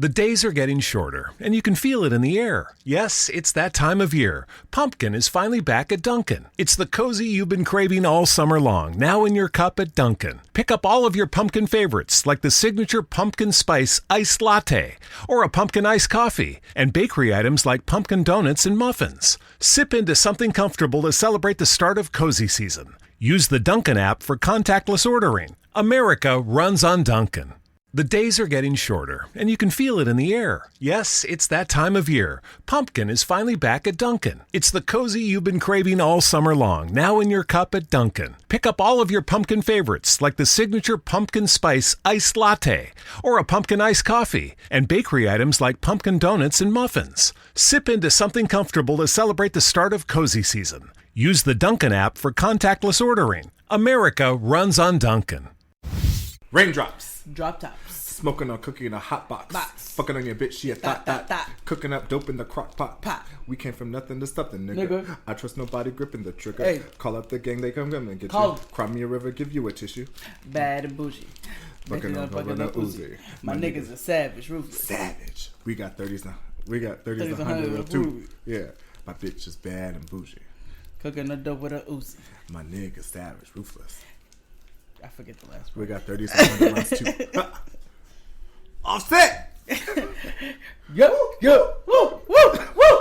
The days are getting shorter, and you can feel it in the air. Yes, it's that time of year. Pumpkin is finally back at Dunkin'. It's the cozy you've been craving all summer long, now in your cup at Dunkin'. Pick up all of your pumpkin favorites, like the signature pumpkin spice iced latte, or a pumpkin iced coffee, and bakery items like pumpkin donuts and muffins. Sip into something comfortable to celebrate the start of cozy season. Use the Dunkin' app for contactless ordering. America runs on Dunkin'. The days are getting shorter, and you can feel it in the air. Yes, it's that time of year. Pumpkin is finally back at Dunkin'. It's the cozy you've been craving all summer long, now in your cup at Dunkin'. Pick up all of your pumpkin favorites, like the signature pumpkin spice iced latte, or a pumpkin iced coffee, and bakery items like pumpkin donuts and muffins. Sip into something comfortable to celebrate the start of cozy season. Use the Dunkin' app for contactless ordering. America runs on Dunkin'. Raindrops. Drop tops. Smoking on cookie in a hot box. Fucking on your bitch, she a thot. Cooking up dope in the crock pot. We came from nothing to something, nigga. I trust nobody gripping the trigger. Hey. Call up the gang, they come and get you. Cry me a river, give you a tissue. Bad and bougie. Fucking up Uzi. My niggas are savage, ruthless. Savage. We got 30s now. We got 30s, 100 too. Yeah. My bitch is bad and bougie. Cooking the dope with a Uzi. My nigga savage, ruthless. I forget the last one. We got 30s, 100 too. Offset! Yo, woo, woo, woo!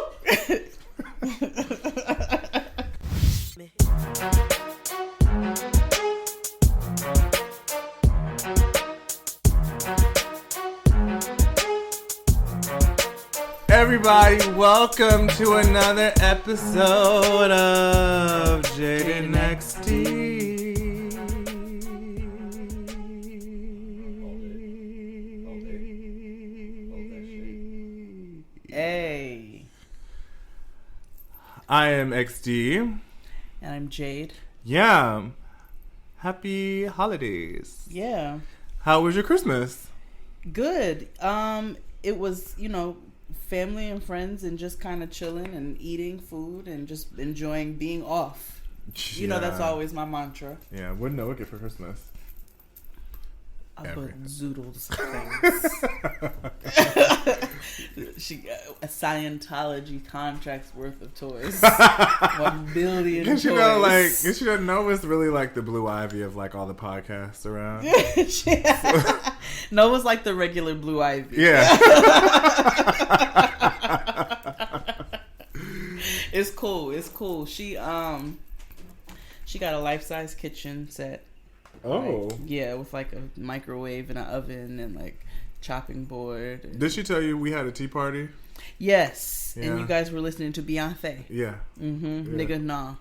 Everybody, welcome to another episode of Jade and XD. Hey. I am XD. And I'm Jade. Yeah. Happy holidays. Yeah. How was your Christmas? Good. It was, family and friends and just kind of chilling and eating food and just enjoying being off. That's always my mantra. Yeah. What did Noah get for Christmas? I put zoodles things. She got a Scientology contract's worth of toys. 1 billion toys. Noah's really like the Blue Ivy of like all the podcasts around. Noah's like the regular Blue Ivy. Yeah. It's cool. She got a life-size kitchen set. Oh. With like a microwave and an oven and like chopping board. Did she tell you we had a tea party? Yes. Yeah. And you guys were listening to Beyonce. Yeah. Mm-hmm. Yeah. Nigga, nah.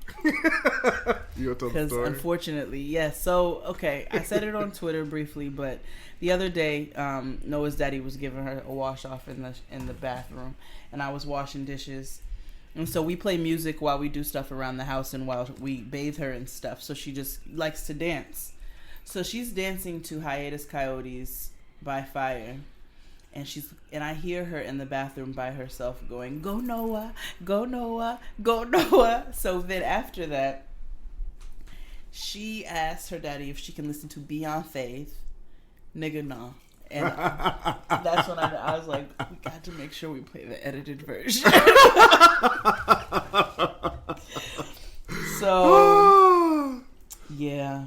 You want to tell the story? Unfortunately, yes. So, okay, I said it on Twitter briefly, but the other day, Noah's daddy was giving her a wash off in the bathroom, and I was washing dishes. And so we play music while we do stuff around the house and while we bathe her and stuff. So she just likes to dance. So she's dancing to Hiatus Coyotes by Fire. And I hear her in the bathroom by herself going, "Go Noah, go Noah, go Noah." So then after that, she asked her daddy if she can listen to Beyonce. Nigga, nah. And that's when I was like, we got to make sure we play the edited version. So, yeah.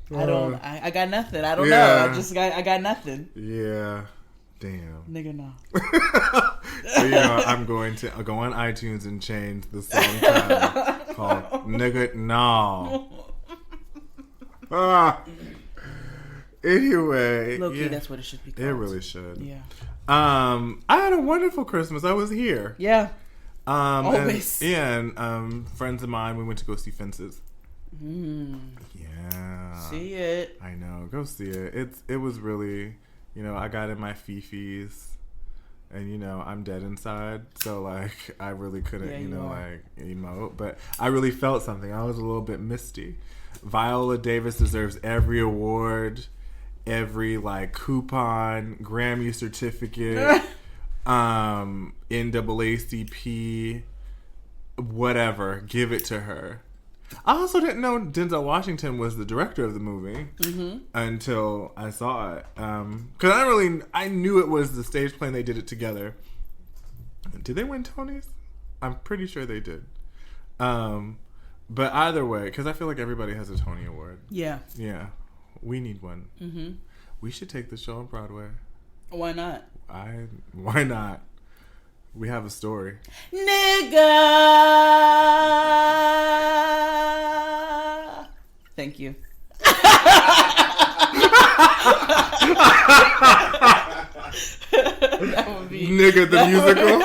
I got nothing. I don't know. I got nothing. Yeah. Damn. Nigga, no. So, I'm going to go on iTunes and change the song title called Nigga, no. Anyway. Low-key, that's what it should be called. It really should. Yeah. I had a wonderful Christmas. I was here. Yeah. Always. And friends of mine, we went to go see Fences. Mm. Yeah. See it. I know. Go see it. It was really, I got in my fifis and, I'm dead inside. So, like, I really couldn't, emote. But I really felt something. I was a little bit misty. Viola Davis deserves every award, every, coupon, Grammy certificate, NAACP, whatever. Give it to her. I also didn't know Denzel Washington was the director of the movie until I saw it. Because I knew it was the stage play and they did it together. Did they win Tonys? I'm pretty sure they did. But either way, because I feel like everybody has a Tony Award. Yeah. Yeah. We need one. Mm-hmm. We should take the show on Broadway. Why not? Why not? We have a story. Nigga! Thank you. That would be... Nigga the musical?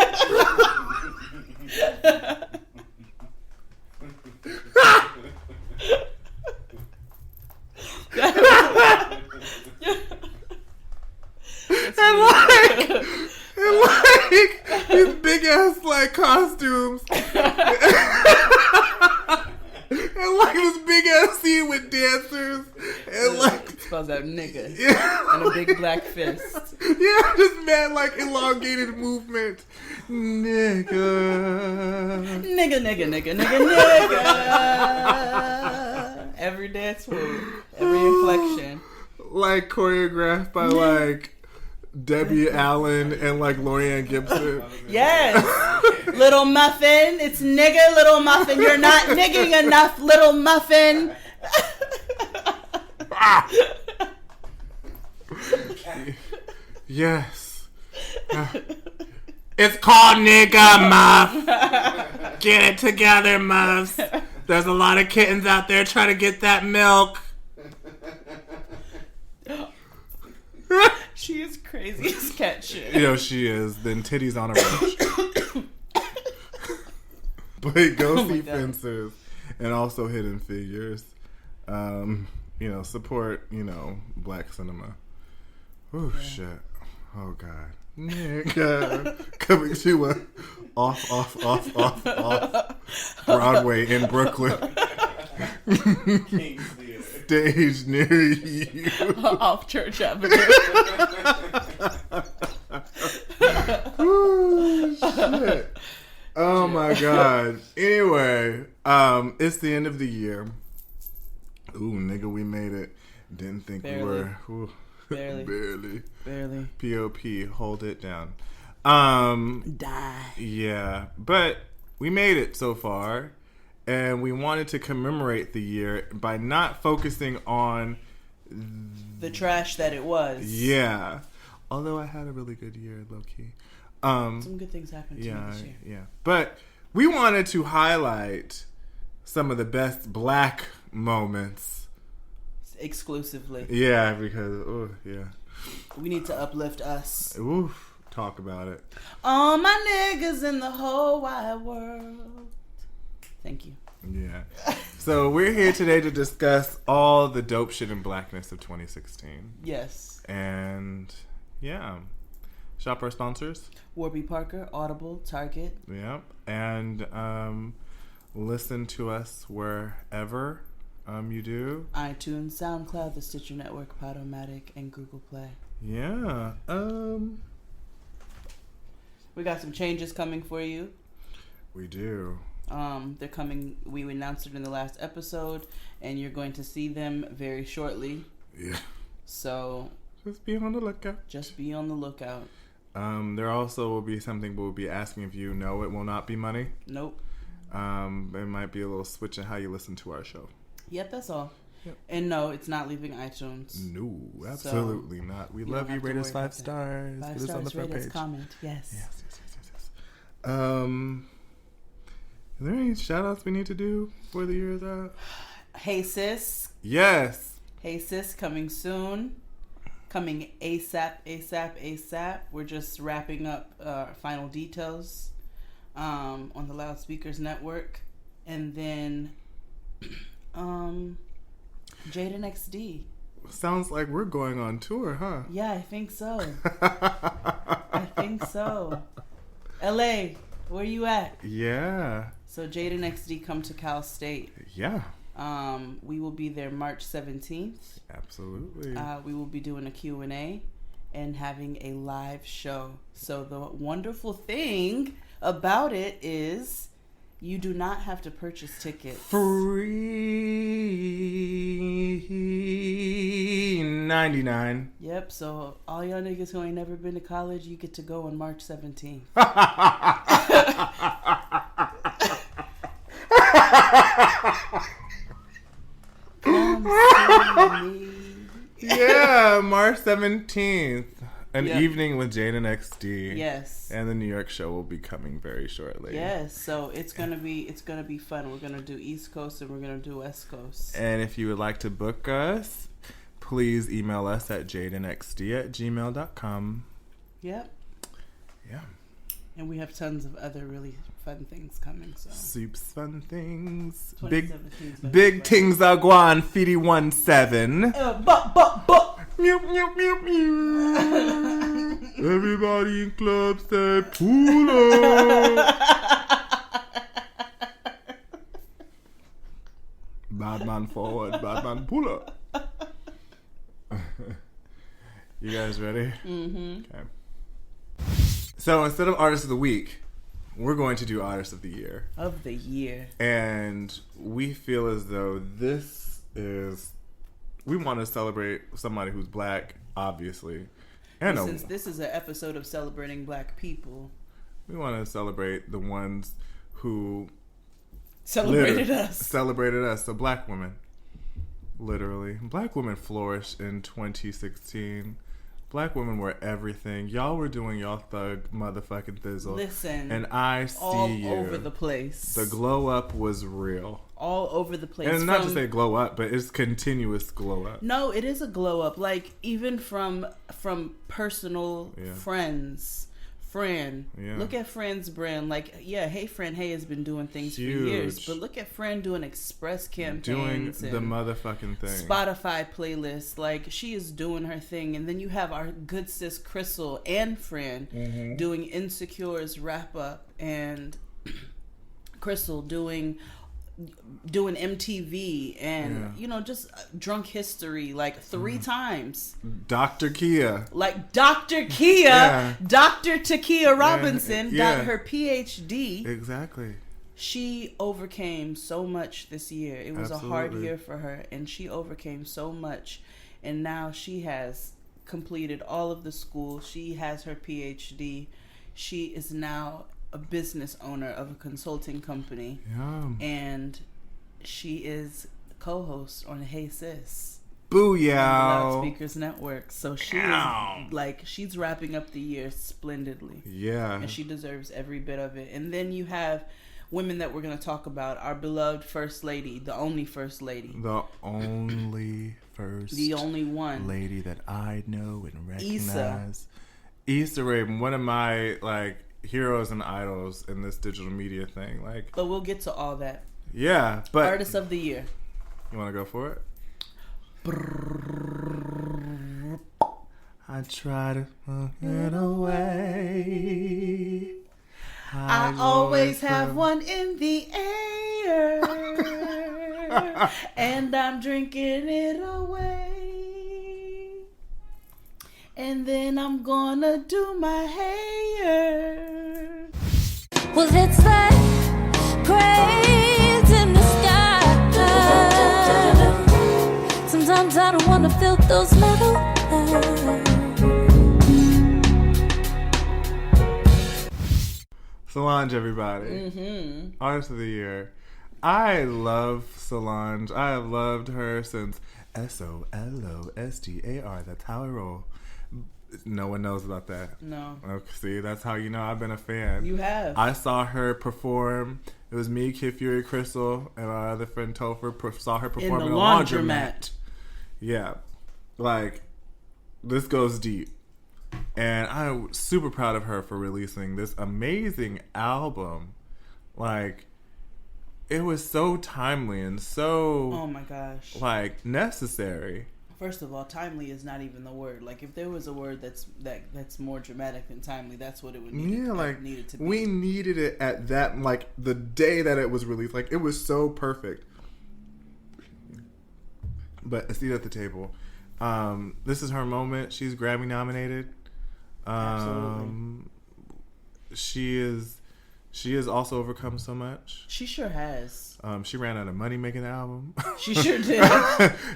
and like these big ass like costumes, and like this big ass scene with dancers, and like spells out nigga, yeah, and a big black fist. Yeah, just mad like elongated movement, nigga. Every dance move, every inflection. Like choreographed by like Debbie Allen and like Lorianne Gibson. Yes. Little Muffin. It's nigga, Little Muffin. You're not nigging enough, Little Muffin. Yes. It's called Nigga Muff. Get it together, Muffs. There's a lot of kittens out there trying to get that milk. She is crazy as cat shit. Yo, she is. Then titties on a roach. But go see Fences and also Hidden Figures. Support, black cinema. Oh, yeah. Shit. Oh, God. Nigga. Coming to a off Broadway in Brooklyn. Stage near you. Off Church Avenue. Ooh, shit. Oh my God. Anyway, it's the end of the year. Ooh, nigga, we made it. Didn't think we were. Ooh. Barely. POP, hold it down. Die. Yeah, but we made it so far. And we wanted to commemorate the year by not focusing on the trash that it was. Yeah. Although I had a really good year, low-key. Some good things happened to me this year. Yeah. But we wanted to highlight some of the best black moments. Exclusively. Yeah, because, we need to uplift us. Oof. Talk about it. All my niggas in the whole wide world. Thank you. Yeah. So we're here today to discuss all the dope shit and blackness of 2016. Yes. And yeah. Shop our sponsors. Warby Parker, Audible, Target. Yep. And listen to us wherever you do. iTunes, SoundCloud, the Stitcher Network, Podomatic, and Google Play. Yeah. We got some changes coming for you. We do. They're coming. We announced it in the last episode, and you're going to see them very shortly. Yeah. So just be on the lookout. There also will be something we'll be asking of you. No, it will not be money. Nope. It might be a little switch in how you listen to our show. Yep, that's all. Yep. And no, it's not leaving iTunes. No, absolutely not. We love you. Rate us 5 stars. 5 Get us on the front page. Comment. Yes. Yes. Are there any shout outs we need to do before the year is out? Hey Sis. Yes. Hey Sis, coming soon. Coming ASAP. We're just wrapping up final details on the Loudspeakers Network. And then Jaden XD. Sounds like we're going on tour, huh? Yeah, I think so. LA, where you at? Yeah. So Jaden XD come to Cal State. Yeah. We will be there March 17th. Absolutely. We will be doing a Q&A and having a live show. So the wonderful thing about it is You do not have to purchase tickets. Free 99. Yep, so all y'all niggas who ain't never been to college, you get to go on March 17th. Come see me. Yeah, March 17th. An Yep. evening with Jane and XD. Yes. And the New York show will be coming very shortly. Yes, so it's gonna be fun. We're gonna do East Coast and we're gonna do West Coast. And if you would like to book us, please email us at jadenxd@gmail.com. Yep. Yeah. And we have tons of other really fun things coming. So Soups, fun things. 2017 's gonna be Big fun. things are going. 5017. But. Mew, mew, mew, mew. Everybody in club say pull up. Bad man forward, bad man pull up. You guys ready? Mm-hmm. Okay. So instead of Artist of the Week, we're going to do Artist of the Year. Of the year. And we feel as though we want to celebrate somebody who's black, obviously. And Since this is an episode of celebrating black people, we want to celebrate the ones who celebrated us. Celebrated us, the black women. Literally. Black women flourished in 2016. Black women were everything. Y'all were doing y'all thug motherfucking thizzle. Listen. And I see all you. over the place. The glow up was real. All over the place. And not to say glow up, but it's continuous glow up. No, it is a glow up. Like, even from personal friends. Fran. Yeah. Look at Fran's brand. Like, yeah, Hey Fran Hey has been doing things for years. But look at Fran doing express campaigns. Doing the motherfucking thing. Spotify playlists. Like, she is doing her thing. And then you have our good sis Crystal and Fran doing Insecure's wrap up. And Crystal doing MTV and just Drunk History like 3 times. Dr. Kia. Like Dr. Kia, Dr. Takia Robinson got her PhD. Exactly. She overcame so much this year. It was a hard year for her, and she overcame so much. And now she has completed all of the school. She has her PhD. She is now a business owner of a consulting company. And she is co-host on Hey Sis. Booyah. Loudspeakers Network. So she is she's wrapping up the year splendidly. Yeah. And she deserves every bit of it. And then you have women that we're going to talk about. Our beloved First Lady, the only First Lady. The only first the only one. lady that I know and recognize. Issa Rae, one of my heroes and idols in this digital media thing. But we'll get to all that. Yeah, but Artist of the Year. You want to go for it? I try to get away. I always have one in the air, and I'm drinking it away. And then I'm gonna do my hair. Well, it's like praise in the sky. Sometimes I don't wanna feel those metal eyes. Solange, everybody. Artist of the Year. I love Solange. I have loved her since SOLOSTAR. That's how I roll. No one knows about that. No. Okay, see, that's how you know I've been a fan. You have. I saw her perform. It was me, Kid Fury, Crystal, and our other friend Topher saw her perform in a laundromat. Yeah. This goes deep. And I'm super proud of her for releasing this amazing album. It was so timely and so... Oh my gosh. necessary. First of all, timely is not even the word. If there was a word that's more dramatic than timely, that's what it would need. Needed to be. We needed it at that, the day that it was released. It was so perfect. But a seat at the table. This is her moment. She's Grammy nominated. Absolutely. She is she has also overcome so much. She sure has. She ran out of money making the album. She sure did.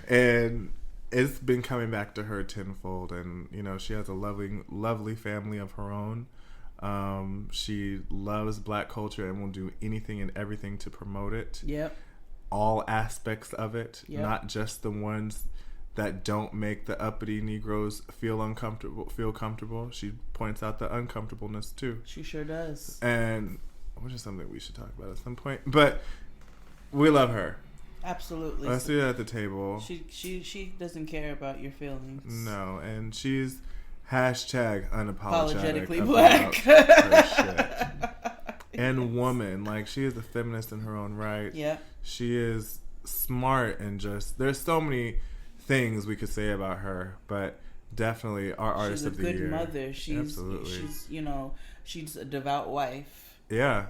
And it's been coming back to her tenfold. And, you know, she has a lovely family of her own. She loves Black culture and will do anything and everything to promote it. Yep. All aspects of it, yep. Not just the ones that don't make the uppity Negroes feel comfortable. She points out the uncomfortableness too. She sure does. And which is something we should talk about at some point. But we love her. Absolutely. Let's do it at the table. She doesn't care about your feelings. No, and she's unapologetically black. Her shit. And woman, like she is a feminist in her own right. Yeah. She is smart and just. There's so many things we could say about her, but definitely our artist of the year. She's a good mother. Absolutely. She's she's a devout wife. Yeah.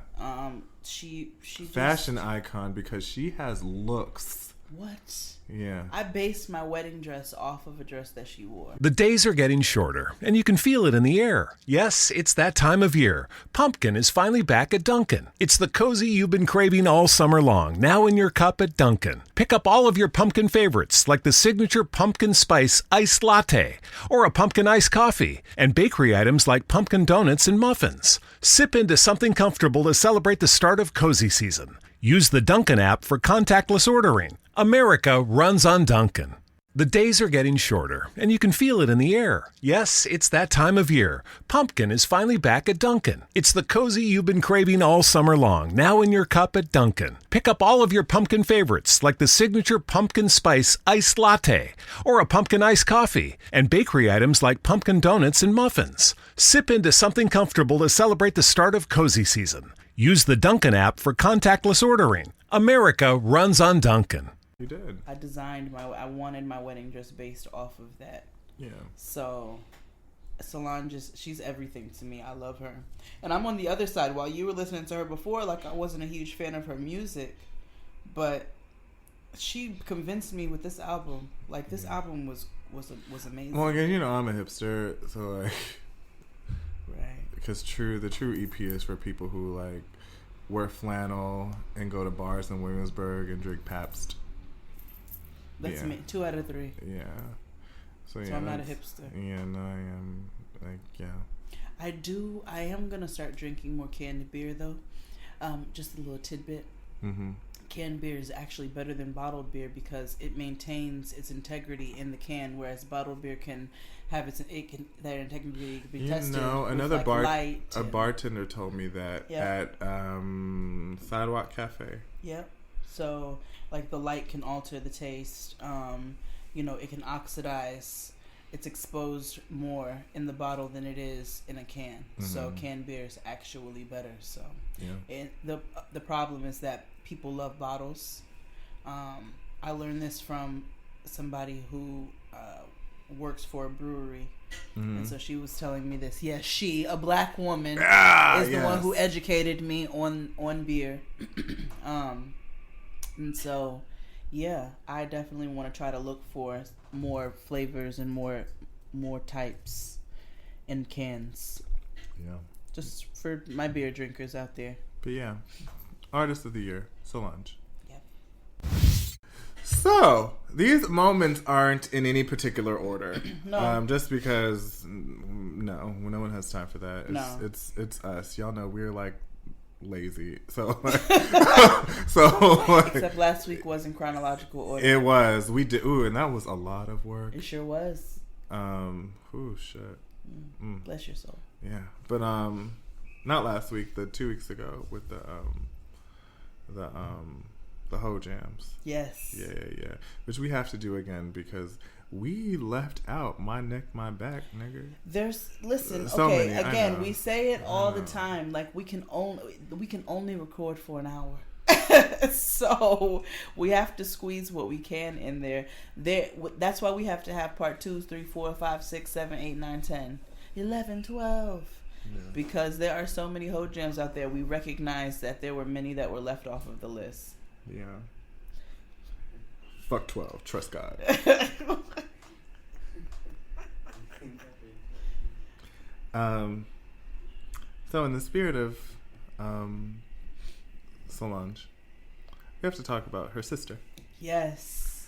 She fashion icon because she has looks. What? Yeah. I based my wedding dress off of a dress that she wore. The days are getting shorter, and you can feel it in the air. Yes, it's that time of year. Pumpkin is finally back at Dunkin'. It's the cozy you've been craving all summer long, now in your cup at Dunkin'. Pick up all of your pumpkin favorites, like the signature pumpkin spice iced latte, or a pumpkin iced coffee, and bakery items like pumpkin donuts and muffins. Sip into something comfortable to celebrate the start of cozy season. Use the Dunkin' app for contactless ordering. America runs on Dunkin'. The days are getting shorter, and you can feel it in the air. Yes, it's that time of year. Pumpkin is finally back at Dunkin'. It's the cozy you've been craving all summer long, now in your cup at Dunkin'. Pick up all of your pumpkin favorites, like the signature pumpkin spice iced latte, or a pumpkin iced coffee, and bakery items like pumpkin donuts and muffins. Sip into something comfortable to celebrate the start of cozy season. Use the Dunkin' app for contactless ordering. America runs on Dunkin'. You did. I wanted my wedding dress based off of that. Yeah. So Solange she's everything to me. I love her. And I'm on the other side. While you were listening to her before, like I wasn't a huge fan of her music, but she convinced me with this album. Like this album was amazing. Well, again, you know I'm a hipster, so like right. Because the true EP is for people who like wear flannel and go to bars in Williamsburg and drink Pabst. That's me. 2 out of 3. Yeah. So I'm not a hipster. Yeah, no, I am. Like, yeah. I am gonna start drinking more canned beer though. Just a little tidbit. Mm-hmm. Canned beer is actually better than bottled beer because it maintains its integrity in the can, whereas bottled beer can have that integrity can be tested. Another with bartender told me that at Sidewalk Cafe. Yep. So like the light can alter the taste. It can oxidize. It's exposed more in the bottle than it is in a can. Mm-hmm. So canned beer is actually better. So and the problem is that people love bottles. I learned this from somebody who works for a brewery. Mm-hmm. And so she was telling me this. Yes, she, a black woman, is the one who educated me on beer. And so, yeah, I definitely want to try to look for more flavors and more types in cans. Yeah. Just for my beer drinkers out there. But yeah, artist of the year, Solange. Yep. So these moments aren't in any particular order. No. Just because no one has time for that. It's us. Y'all know we're like lazy. So except last week was in chronological order. It was. We did. Ooh, and that was a lot of work. It sure was. Shit. Bless your soul. Yeah, but not last week. The 2 weeks ago with the Ho Jams. Yes. Yeah. Which we have to do again because we left out My Neck, My Back, nigga. We say it all the time. Like we can only record for an hour. So we have to squeeze what we can in there. That's why we have to have part 2, 3, 4, 5, 6, 7, 8, 9, 10, 11, 12. Yeah. Because there are so many Ho Jams out there. We recognize that there were many that were left off of the list. Yeah. Fuck 12. Trust God. So in the spirit of Solange. We have to talk about her sister. Yes.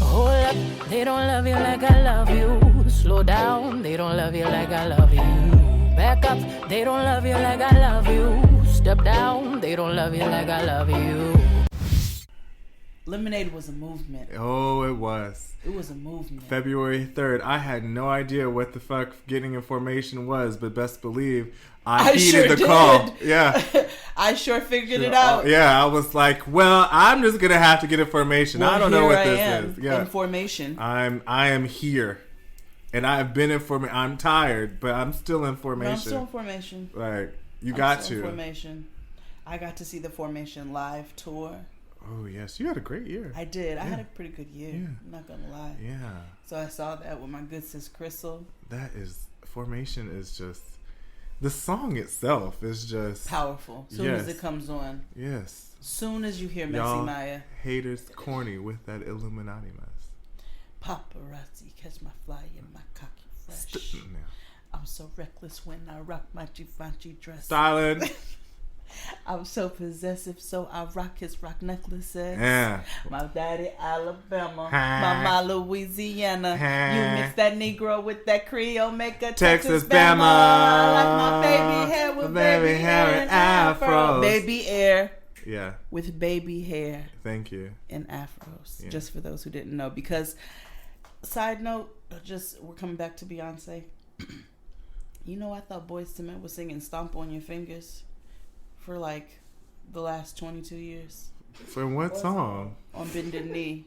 Hold up, they don't love you like I love you. Slow down, they don't love you like I love you. Back up, they don't love you like I love you. Step down, they don't love you like I love you. Lemonade was a movement. Oh, it was. It was a movement. February 3rd. I had no idea what the fuck getting information was, but best believe I heeded sure the did. call. Yeah. I sure figured it out. Yeah, I was like, well, I'm just going to have to get information. Well, I don't know what here this I am, is. Yeah. Information. I am here. And I've been informed. I'm tired, but I'm still in formation. No, I'm still in formation. Like, you I'm got still to. in formation. I got to see the Formation live tour. Oh, yes. You had a great year. I did. I had a pretty good year. Yeah. I'm not going to lie. Yeah. So I saw that with my good sis Crystal. That is, Formation is just, the song itself is just Powerful. Soon as it comes on. Yes. Soon as you hear Messy Y'all Maya. haters corny with that Illuminati mess. Paparazzi, catch my fly in my cocky fresh. I'm so reckless when I rock my Givenchy dress. Styling. I'm so possessive, so I rock his rock necklaces. Yeah. My daddy Alabama, mama Louisiana. You mix that Negro with that Creole, make a Texas Bama. I like my baby hair with baby hair and afro. Baby hair. Yeah. With baby hair. Thank you. And afros. Yeah. Just for those who didn't know. Because, side note, we're coming back to Beyonce. You know, I thought Boyz II Men was singing Stomp on Your Fingers for like the last 22 years. For what song? On Bended Knee.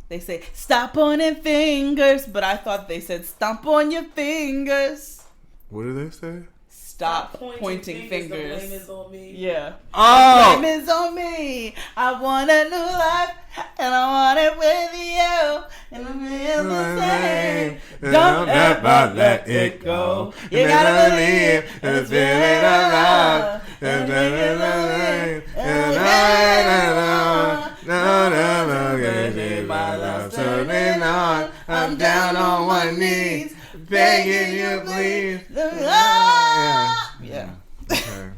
They say, stop pointing fingers, but I thought they said, stomp on your fingers. What do they say? Stop pointing fingers. The blame is on me. Yeah. Oh! The blame is on me. I want a new life, and I want it with you. And I'm in the same. Don't ever let it go. You gotta believe in the spirit of love. And my love's turning on. I'm down on one knee, begging you please. Yeah. Okay.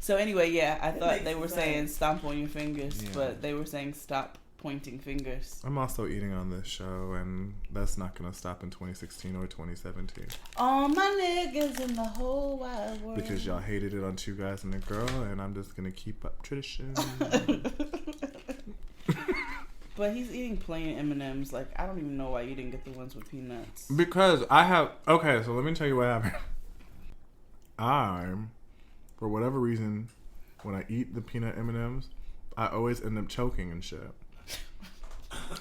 So anyway, yeah, I thought they were saying stomp on your fingers, Yeah. but they were saying stop pointing fingers. I'm also eating on this show, and that's not going to stop in 2016 or 2017. All my niggas in the whole wide world. Because y'all hated it on Two Guys and a Girl, and I'm just going to keep up tradition. But he's eating plain M&Ms. Like, I don't even know why you didn't get the ones with peanuts. Because I have... Okay, so let me tell you what happened. For whatever reason, when I eat the peanut M&Ms, I always end up choking and shit.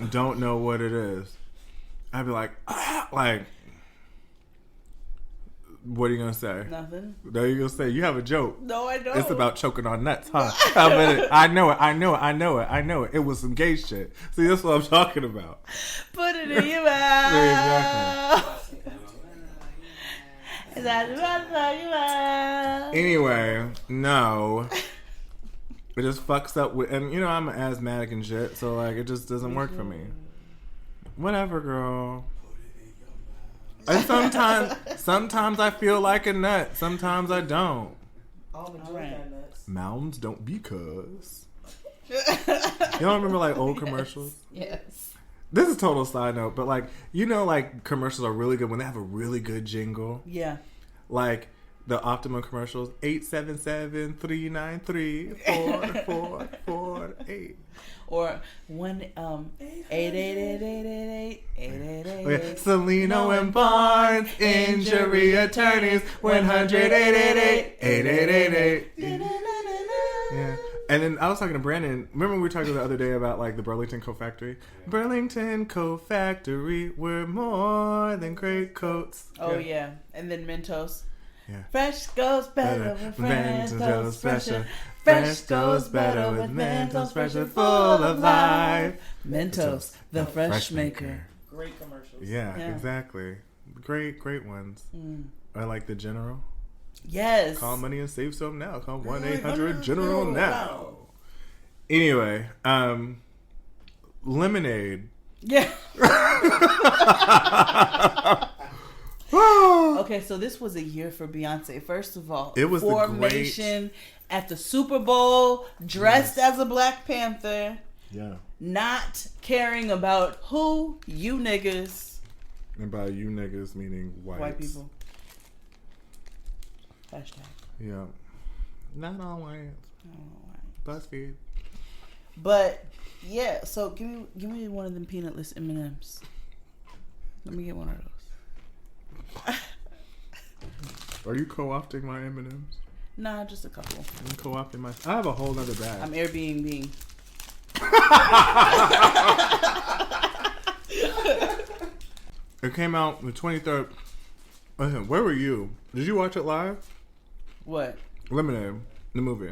Don't know what it is. I'd be like, what are you gonna say? Nothing. No, you're gonna say you have a joke. No, I don't. It's about choking on nuts, huh? I know it. It was some gay shit. See, that's what I'm talking about. Put it in your mouth. Exactly. That's what I'm talking about. Anyway, no. It just fucks up with, and you know, I'm an asthmatic and shit, so like, it just doesn't work for me. Whatever, girl. And sometimes I feel like a nut. Sometimes I don't. All right. Nuts. Mounds don't because. You don't remember like old commercials? Yes. This is total side note, but like, you know, like commercials are really good when they have a really good jingle. Yeah. Like the Optimum commercials, 877-393-4448. Or 888-888-888. Salino and Barnes, injury attorneys, 100-888-888. Yeah. And then I was talking to Brandon. Remember we were talking the other day about like the Burlington Coat Factory? Burlington Coat Factory, we're more than great coats. Oh yeah. And then Mentos. Yeah. Fresh goes better with Mentos fresher. Fresh goes better with Mentos fresher, full of life. Mentos, the fresh maker. Great commercials. Yeah, Yeah. exactly. Great ones. I like the General. Yes. Call money and save some now. Call 1-800-GENERAL now. Anyway, Lemonade. Yeah. Okay, so this was a year for Beyonce. First of all, it was Formation at the Super Bowl, dressed as a Black Panther. Yeah. Not caring about who you niggas. And by you niggas meaning White people. Hashtag. Yeah. Not all whites. BuzzFeed. But yeah, so give me one of them peanutless M&Ms. Let me get one of those. Are you co-opting my M&Ms? Nah, just a couple. I'm co-opting my. I have a whole other bag. I'm Airbnb. It came out the 23rd. Listen, where were you? Did you watch it live? What? Lemonade, the movie.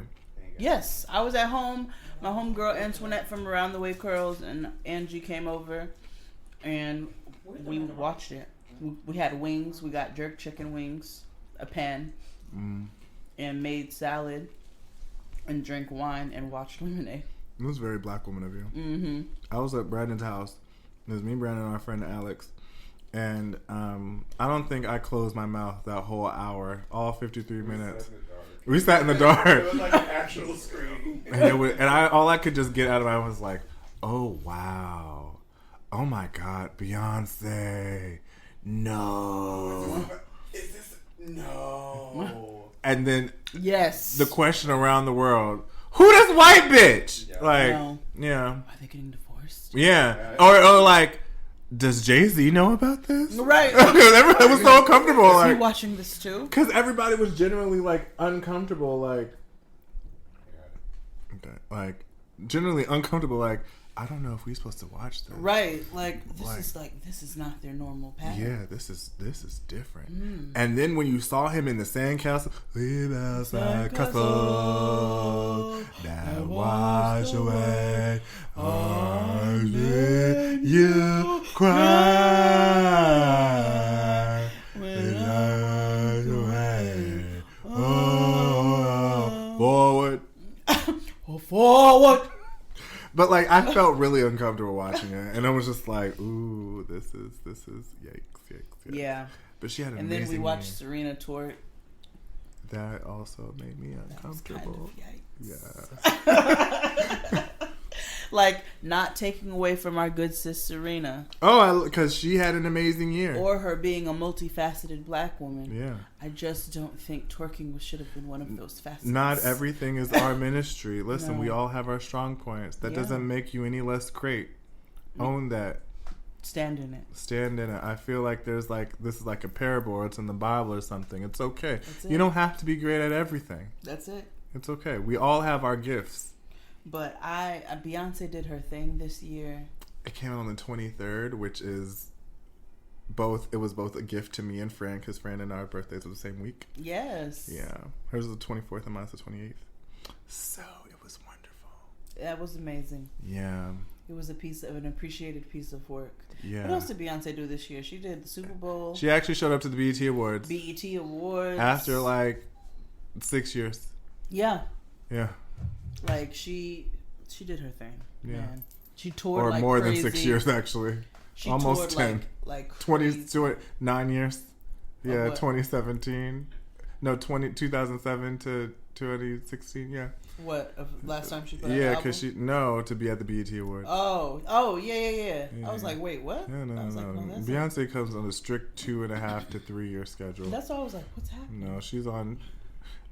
Yes, I was at home. My homegirl Antoinette from Around the Way Curls and Angie came over, and we watched it. We had wings. We got jerk chicken wings, a pan, and made salad, and drank wine and watched Lemonade. It was a very Black woman of you. Mm-hmm. I was at Brandon's house. It was me, Brandon, and our friend Alex. And I don't think I closed my mouth that whole hour, all 53 minutes. We sat in the dark. It was like an actual screen. And all I could just get out of my was like, oh, wow. Oh, my God. Beyonce. No. Is this... No. And then Yes. the question around the world, who this white bitch? Yeah. Like, No. yeah. Are they getting divorced? Yeah. Or like, does Jay-Z know about this? Right. Everybody was so uncomfortable. Is he Like, watching this too? because everybody was generally like uncomfortable. Like, okay, like generally uncomfortable. Like, I don't know if we're supposed to watch this. Right. Like this is not their normal pattern. Yeah, this is different. And then when you saw him in the sandcastle, live outside castle that wash away all the you cry when I wash away. Oh, forward. Forward. But like, I felt really uncomfortable watching it, and I was just like, "Ooh, this is yikes." Yeah. But she had an And then amazing we watched year. Serena Tort. That also made me That was kind uncomfortable. of yikes. Yeah. Like, not taking away from our good sis Serena. Oh, because she had an amazing year. Or her being a multifaceted Black woman. Yeah. I just don't think twerking should have been one of those facets. Not everything is our ministry. Listen, No. we all have our strong points. That Yeah. doesn't make you any less great. Own that. Stand in it. Stand in it. I feel like this is like a parable, or it's in the Bible or something. It's okay. That's You it. don't have to be great at everything. That's it. It's okay. We all have our gifts. But Beyonce did her thing this year. It came out on the 23rd, which is it was both a gift to me and Fran, because Fran and our birthdays were the same week. Yes. Yeah. Hers was the 24th and mine's the 28th. So it was wonderful. That was amazing. Yeah. It was an appreciated piece of work. Yeah. What else did Beyonce do this year? She did the Super Bowl, She actually showed up to the BET Awards BET Awards. after like 6 years. Yeah. Yeah. Like she did her thing. Yeah. Man. She toured Or like more crazy. than 6 years, actually. She Almost toured 10. like 9 years. Yeah, what? 2017. No, 2007 to 2016, yeah. What last time she put out an Yeah, album? because to be at the BET Awards. Oh, yeah. I was Yeah. like, wait, what? Yeah, I no. was like, no, that's Beyonce comes on a strict 2.5 to 3 year schedule. That's why I was like, what's happening? No, she's on.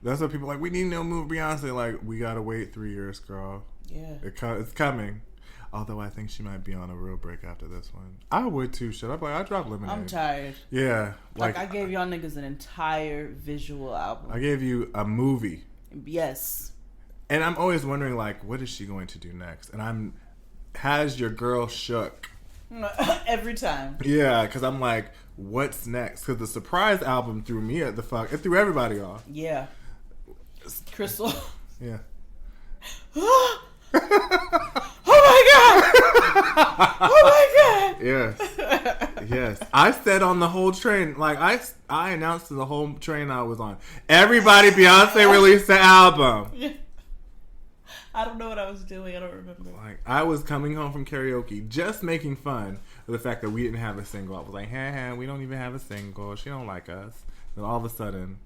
That's what people are like. We need to move Beyonce. Like, we gotta wait 3 years, girl. Yeah. It's coming. Although I think she might be on a real break after this one. I would too. Shit, I dropped Lemonade. I'm tired. Yeah, Like I gave y'all niggas an entire visual album. I gave you a movie. Yes. And I'm always wondering, like, what is she going to do next? And has your girl shook? Every time. Yeah, because I'm like, what's next? Because the surprise album threw me at the fuck. It threw everybody off. Yeah. Crystal. Yeah. Oh my god! Oh my god! Yes. Yes. I said on the whole train, like, I announced to the whole train I was on, everybody, Beyonce released the album. I don't know what I was doing. I don't remember. Like, I was coming home from karaoke, just making fun of the fact that we didn't have a single. I was like, hey, we don't even have a single. She don't like us. Then all of a sudden,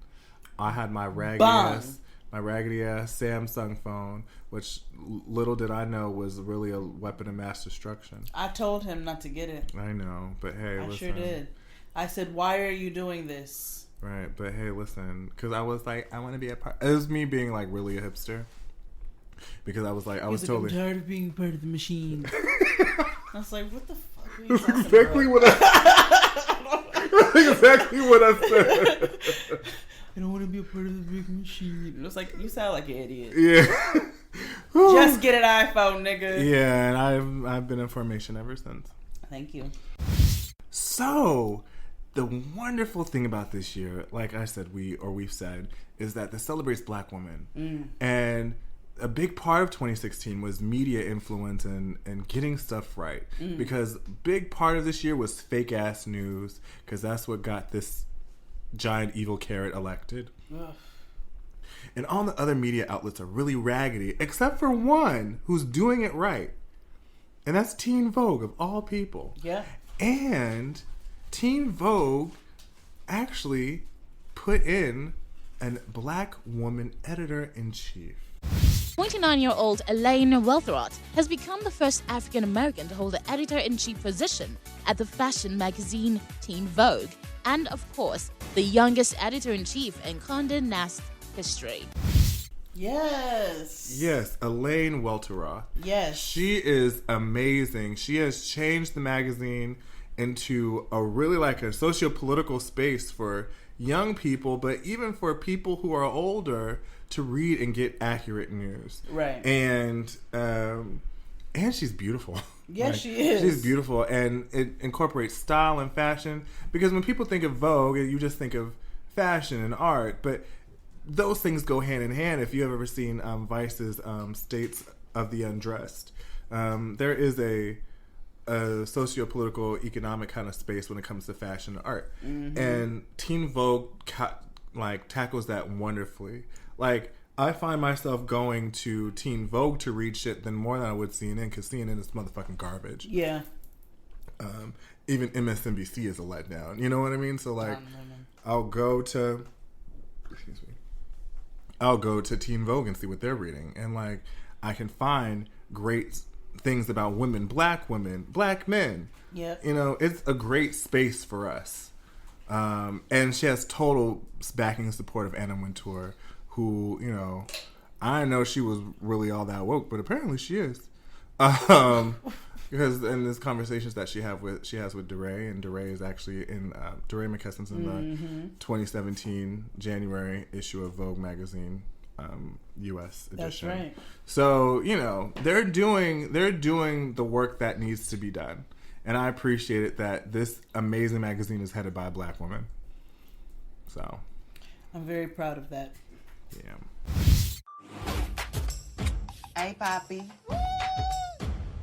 I had my raggedy ass Samsung phone, which little did I know was really a weapon of mass destruction. I told him not to get it. I know, but hey, listen. Sure did. I said, why are you doing this? Right, but hey, listen, because I was like, I want to be a part. It was me being like really a hipster, because I was like, I'm tired of being part of the machine. I was like, what the fuck are you That's talking exactly about? what I. Exactly what I said. I don't want to be a part of the big machine. It was like, you sound like an idiot. Yeah. Just get an iPhone, nigga. Yeah, and I've been in formation ever since. Thank you. So, the wonderful thing about this year, like I said, we've said, is that this celebrates Black women. And a big part of 2016 was media influence and getting stuff right. Because big part of this year was fake ass news, because that's what got this giant evil carrot elected. Ugh. And all the other media outlets are really raggedy, except for one who's doing it right. And that's Teen Vogue, of all people. Yeah. And Teen Vogue actually put in a Black woman editor-in-chief. 29-year-old Elaine Welteroth has become the first African American to hold the editor-in-chief position at the fashion magazine Teen Vogue, and of course, the youngest editor-in-chief in Condé Nast history. Yes. Yes, Elaine Welteroth. Yes. She is amazing. She has changed the magazine into a really like a socio-political space for young people, but even for people who are older to read and get accurate news. Right. And she's beautiful. Yes, she is. She's beautiful, and it incorporates style and fashion, because when people think of Vogue, you just think of fashion and art, but those things go hand in hand. If you've ever seen Vice's States of the Undressed, there is a socio-political, economic kind of space when it comes to fashion and art. And Teen Vogue tackles that wonderfully. Like, I find myself going to Teen Vogue to read shit than more than I would CNN, because CNN is motherfucking garbage. Yeah. Even MSNBC is a letdown. You know what I mean? So, like, I'll go to Teen Vogue and see what they're reading. And, like, I can find great things about women, Black men. Yeah. You know, it's a great space for us. And she has total backing and support of Anna Wintour, who, you know, I didn't know she was really all that woke, but apparently she is. Because in these conversations that she has with DeRay, and DeRay is actually in DeRay McKesson's in the 2017 January issue of Vogue magazine, U.S. edition. That's right. So, you know, they're doing the work that needs to be done, and I appreciate it that this amazing magazine is headed by a Black woman. So, I'm very proud of that. yeah. Hey, Poppy.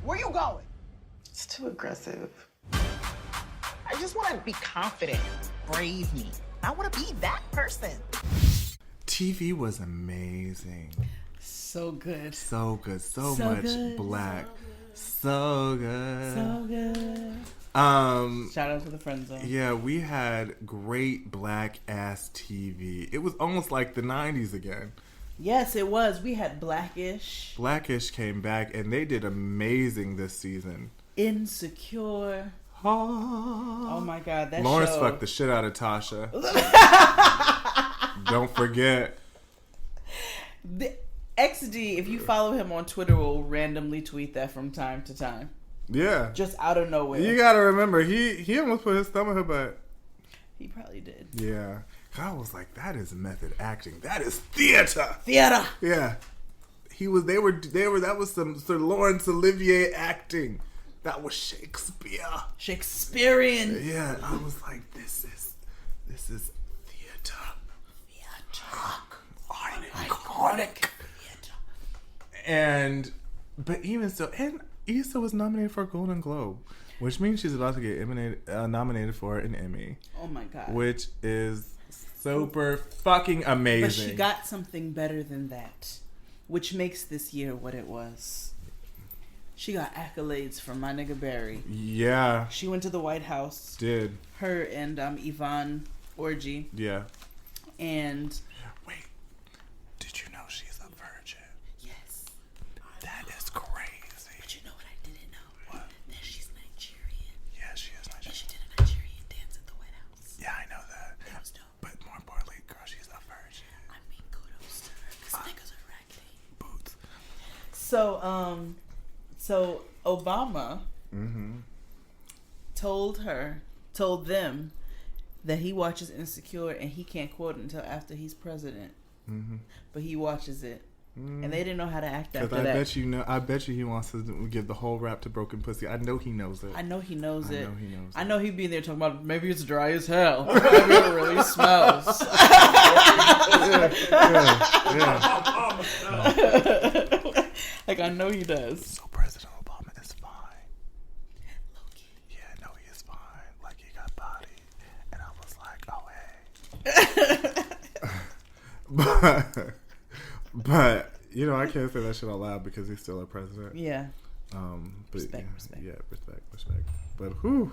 Where you going? It's too aggressive. I just want to be confident. Brave me. I want to be that person. TV was amazing. So good. So good. So So much good. Black. So good. So good. Shout out to the Friend Zone. Yeah, we had great Black ass TV. It was almost like the 90s again. Yes, it was. We had Blackish. Blackish came back, and they did amazing this season. Insecure. Oh my God, that Lawrence show. fucked the shit out of Tasha. Don't forget. The XD, if you follow him on Twitter, will randomly tweet that from time to time. Yeah. Just out of nowhere. You gotta remember, he almost put his thumb in her butt. He probably did. Yeah. I was like, that is method acting. That is theater. Theater. Yeah. That was some Sir Laurence Olivier acting. That was Shakespeare. Shakespearean. Yeah, I was like, this is theater. Iconic. But even so, and Issa was nominated for a Golden Globe, which means she's about to get nominated for an Emmy. Oh my God. Which is super fucking amazing. But she got something better than that. which makes this year what it was. She got accolades from my nigga Barry. Yeah. She went to the White House. Did. Her and Yvonne Orji. Yeah. And... Wait. Did you know she's a virgin? Yes. That is crazy. But you know what I didn't know? What? That she's Nigerian. Yeah, she is Nigerian. And she did a Nigerian dance at the White House. Yeah, I know that. That was dope. But more importantly, girl, she's a virgin. I mean, kudos to her. Because niggas are raggedy. Boots. So Obama told them that he watches Insecure and he can't quote it until after he's president. But he watches it. And they didn't know how to act after that. I bet you he wants to give the whole rap to Broken Pussy. I know he knows it. I know he knows it. I know he'd be there talking about maybe it's dry as hell. Maybe it really smells. Like, I know he does. So President Obama is fine. Low-key. Yeah, no, he is fine. Like, he got body. And I was like, oh, hey. But, you know, I can't say that shit out loud because he's still a president. Yeah. But respect. Yeah, respect. But, whew.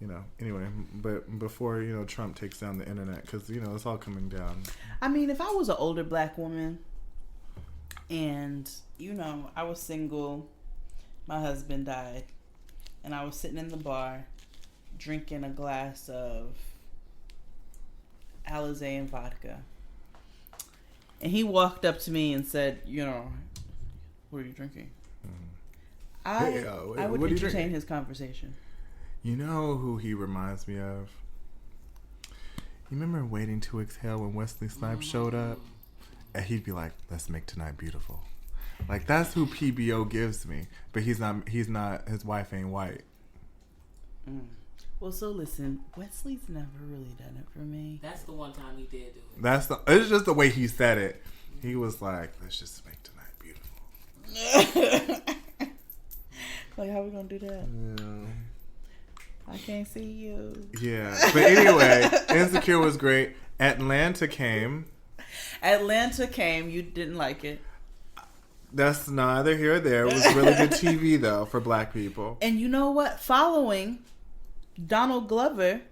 You know, anyway, but before, you know, Trump takes down the internet, because, you know, it's all coming down. I mean, if I was an older black woman and, you know, I was single, my husband died, and I was sitting in the bar drinking a glass of Alizé and vodka, and he walked up to me and said, you know, what are you drinking? I would entertain his conversation. You know who he reminds me of? You remember Waiting to Exhale when Wesley Snipes showed up? And he'd be like, let's make tonight beautiful. Like, that's who PBO gives me. But he's not, his wife ain't white. Well, so listen, Wesley's never really done it for me. That's the one time he did do it. It's just the way he said it. He was like, let's just make tonight beautiful. Like, how we gonna do that? Yeah. I can't see you. Yeah. But anyway, Insecure was great. Atlanta came. You didn't like it. That's neither here or there. It was really good TV, though, for black people. And you know what? Following, Donald Glover,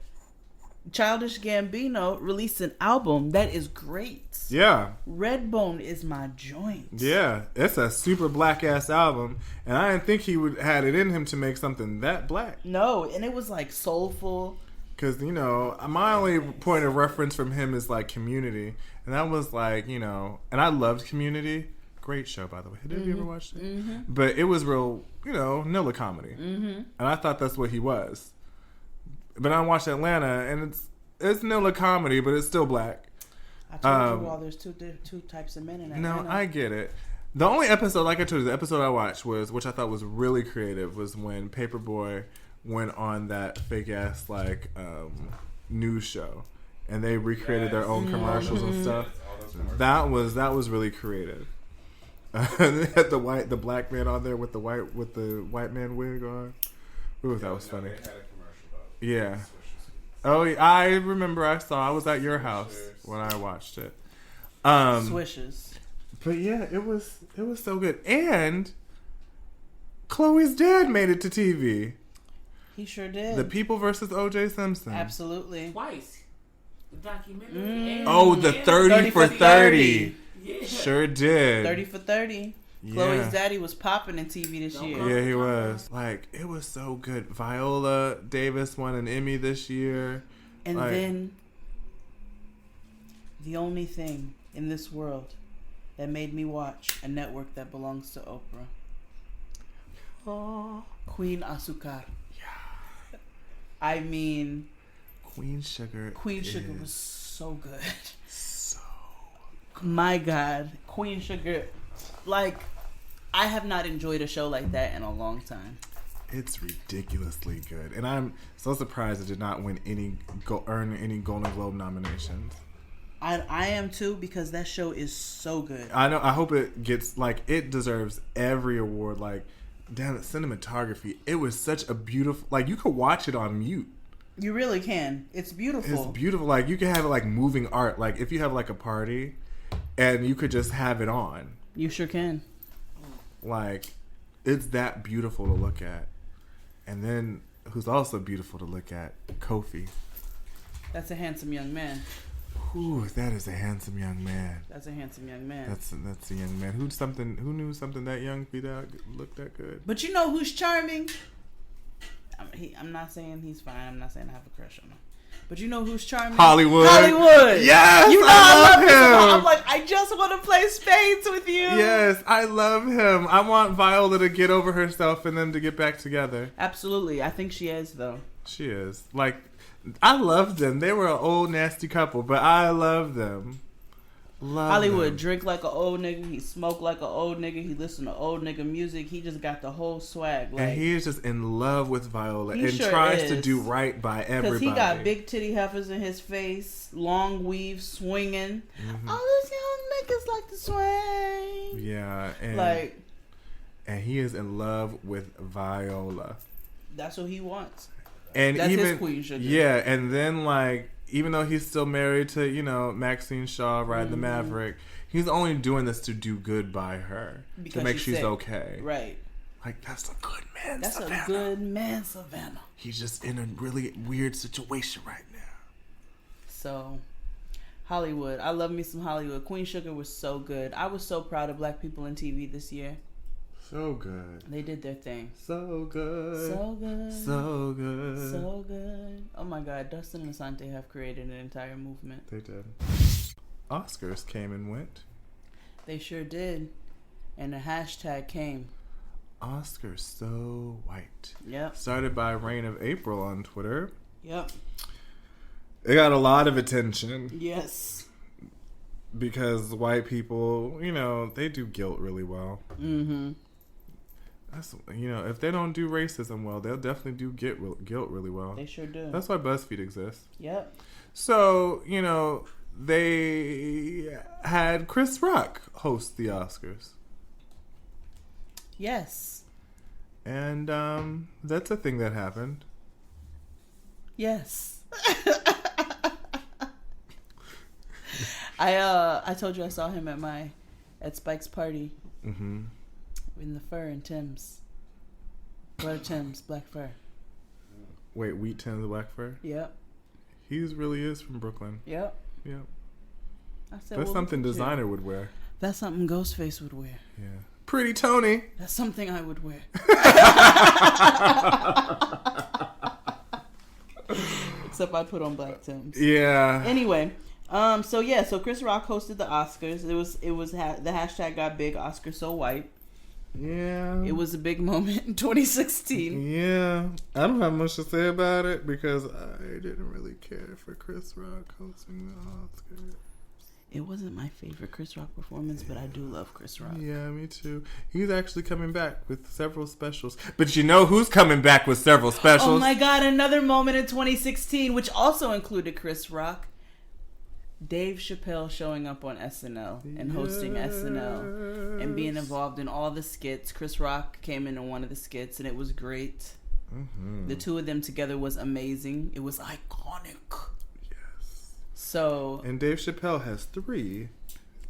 Childish Gambino, released an album that is great. Yeah. Redbone is my joint. Yeah. It's a super black-ass album. And I didn't think he would had it in him to make something that black. No. And it was, like, soulful. Because, you know, my only point of reference from him is, like, Community. And that was, like, you know... And I loved Community. Great show, by the way. Did you ever watch it? But it was real, you know, Nilla comedy. And I thought that's what he was. But I watched Atlanta, and it's Nilla comedy, but it's still black. I told you all there's two types of men in Atlanta. No, I get it. The only episode, like I told you, the episode I watched was, which I thought was really creative, was when Paperboy went on that fake ass like news show, and they recreated their own commercials and stuff. That was really creative. And they had the black man on there with the white man wig on. Ooh, that was funny. They had a commercial about Yeah. Oh, I remember. I was at your house when I watched it. Swishes. But yeah, it was so good. And Chloe's dad made it to TV. He sure did. The People versus O.J. Simpson. Absolutely. Twice. The documentary. Oh, the 30 for 30. Yeah. Sure did. 30 for 30. Yeah. Chloe's daddy was popping in TV this year. Yeah, he was. Like, it was so good. Viola Davis won an Emmy this year. And then, the only thing in this world that made me watch a network that belongs to Oprah. Oh. Queen Azúcar. Yeah. I mean... Queen Sugar was so good. So good. My God. Queen Sugar. Like, I have not enjoyed a show like that in a long time. It's ridiculously good. And I'm so surprised it did not win earn any Golden Globe nominations. I am too, because that show is so good. I know. I hope it gets, like, it deserves every award. Like, damn it, cinematography. It was such a beautiful, like, you could watch it on mute. You really can. It's beautiful. It's beautiful. Like, you can have it like moving art. Like, if you have like a party and you could just have it on You sure can. Like, it's that beautiful to look at. And then, who's also beautiful to look at? Kofi. That's a handsome young man. Ooh, that is a handsome young man. That's a handsome young man. That's a young man. Who knew something that young looked that good? But you know who's charming? I'm not saying he's fine. I'm not saying I have a crush on him. But you know who's charming? Hollywood. Yes, you know I love him. I'm like, I just want to play spades with you. Yes, I love him. I want Viola to get over herself and them to get back together. Absolutely. I think she is, though. She is. Like, I love them. They were an old, nasty couple, but I love them. Hollywood drink like an old nigga. He smoke like an old nigga. He listen to old nigga music. He just got the whole swag. Like, and he is just in love with Viola and tries to do right by everybody. Because he got big titty heifers in his face, long weave swinging. Mm-hmm. All those young niggas like to swing. Yeah, and he is in love with Viola. That's what he wants. And that's even his queen sugar. Yeah, and then like, even though he's still married to, you know, Maxine Shaw, Ride the Maverick, he's only doing this to do good by her. Because to make she's okay. Right. Like, that's a good man, That's Savannah. a good man, Savannah. He's just in a really weird situation right now. So, Hollywood. I love me some Hollywood. Queen Sugar was so good. I was so proud of black people in TV this year. So good. They did their thing. So good. So good. So good. So good. Oh my God, Dustin and Asante have created an entire movement. They did. Oscars came and went. They sure did. And the hashtag came. Oscars so white. Yep. Started by Reign of April on Twitter. Yep. It got a lot of attention. Yes. Because white people, you know, they do guilt really well. Mm-hmm. That's, you know, if they don't do racism well, they'll definitely do guilt really well. They sure do. That's why BuzzFeed exists. Yep. So, you know, they had Chris Rock host the Oscars. Yes. And that's a thing that happened. Yes. I told you I saw him at Spike's party. Mm-hmm. In the fur and Tim's. Brother Tim's, black fur. Wait, Wheat Tim's black fur? Yep. He really is from Brooklyn. Yep. Yep. I said, that's something designer would wear. That's something Ghostface would wear. Yeah. Pretty Tony. That's something I would wear. Except I put on black Tim's. Yeah. Anyway, so Chris Rock hosted the Oscars. It was the hashtag got big. Oscars so white. Yeah. It was a big moment in 2016. Yeah. I don't have much to say about it because I didn't really care for Chris Rock hosting the Oscars. It wasn't my favorite Chris Rock performance, but I do love Chris Rock. Yeah, me too. He's actually coming back with several specials. But you know who's coming back with several specials? Oh my God, another moment in 2016, which also included Chris Rock. Dave Chappelle showing up on SNL and hosting SNL and being involved in all the skits. Chris Rock came into one of the skits and it was great. Mm-hmm. The two of them together was amazing. It was iconic. Yes. So, and Dave Chappelle has three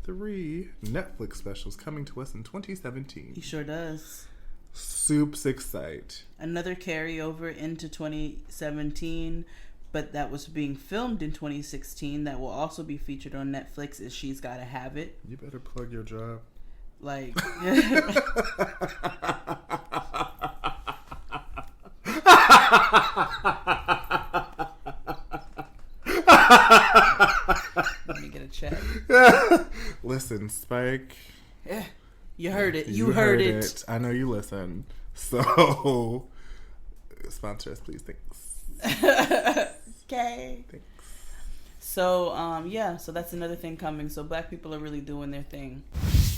Netflix specials coming to us in 2017. He sure does. Soups Excite. Another carryover into 2017. But that was being filmed in 2016. That will also be featured on Netflix. Is She's Gotta Have It. You better plug your job. Like, let me get a check. Listen, Spike. Yeah, you heard it. You heard it. I know you listen. So, sponsor us, please. Thanks. Okay. Thanks. So, so that's another thing coming. So black people are really doing their thing.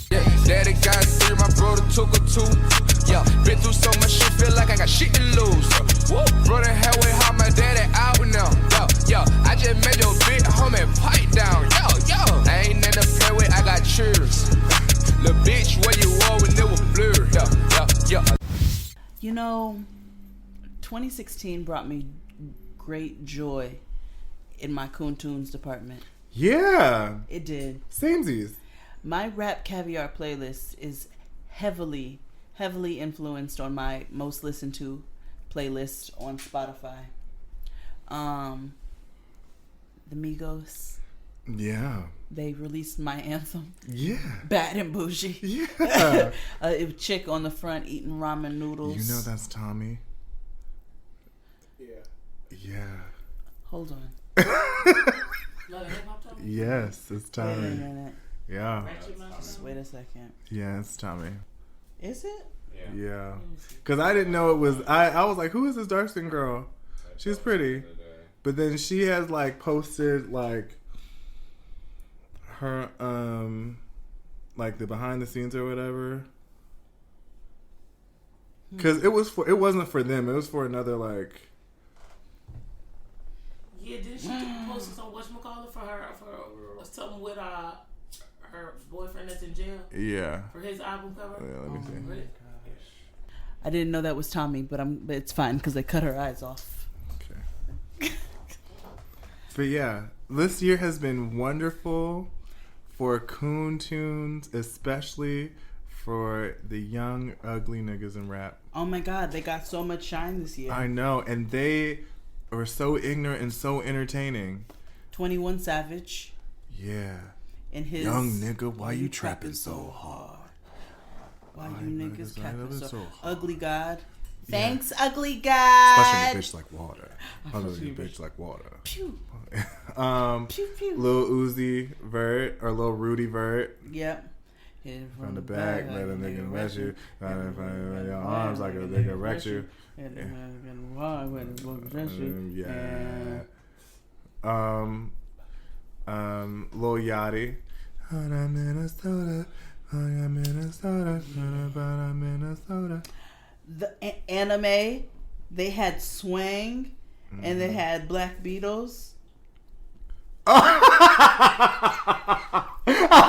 Yeah, daddy got 3, my brother took a 2. Yeah, been through so much shit, feel like I got shit to lose. Woo, brother halfway how my daddy out now. Yo, I just made your big homie pipe down. Yo, I ain't nothing to play with, I got cheers. Little bitch, where you were when it was blurred. Yo. You know, 2016 brought me great joy in my Coon Tunes department. Yeah. It did. Samesies. My Rap Caviar playlist is heavily influenced on my most listened to playlist on Spotify. The Migos. Yeah. They released my anthem. Yeah. Bad and Bougie. Yeah. It was chick on the front eating ramen noodles. You know that's Tommy. Yeah. Yeah. Hold on. Yes, it's Tommy. Wait a minute. Yeah. Just wait a second. Yeah, it's Tommy. Is it? Yeah. Because I didn't know it was... I was like, who is this dark skin girl? She's pretty. But then she has like posted like her like the behind the scenes or whatever. Because it wasn't for them. It was for another like... Yeah, didn't she post some whatchamacallit for something with her boyfriend that's in jail? Yeah. For his album cover? Yeah, let me see. Really? I didn't know that was Tommy, but it's fine because they cut her eyes off. Okay. But yeah, this year has been wonderful for Coon Tunes, especially for the young, ugly niggas in rap. Oh my God, they got so much shine this year. I know, and they are so ignorant and so entertaining. 21 Savage. Yeah. And his young nigga, why you trapping so hard? Why you niggas capping so hard? Ugly God. Yeah. Thanks, Ugly God. Especially a bitch like water. I love you, bitch like water. Pew. Pew, pew. Lil Uzi Vert or Lil Rudy Vert. Yep. From the back, let a nigga wet you. Your arms like a nigga wreck you. Yeah. Lil Yachty. Minnesota. The anime, they had Swang and they had Black Beatles. I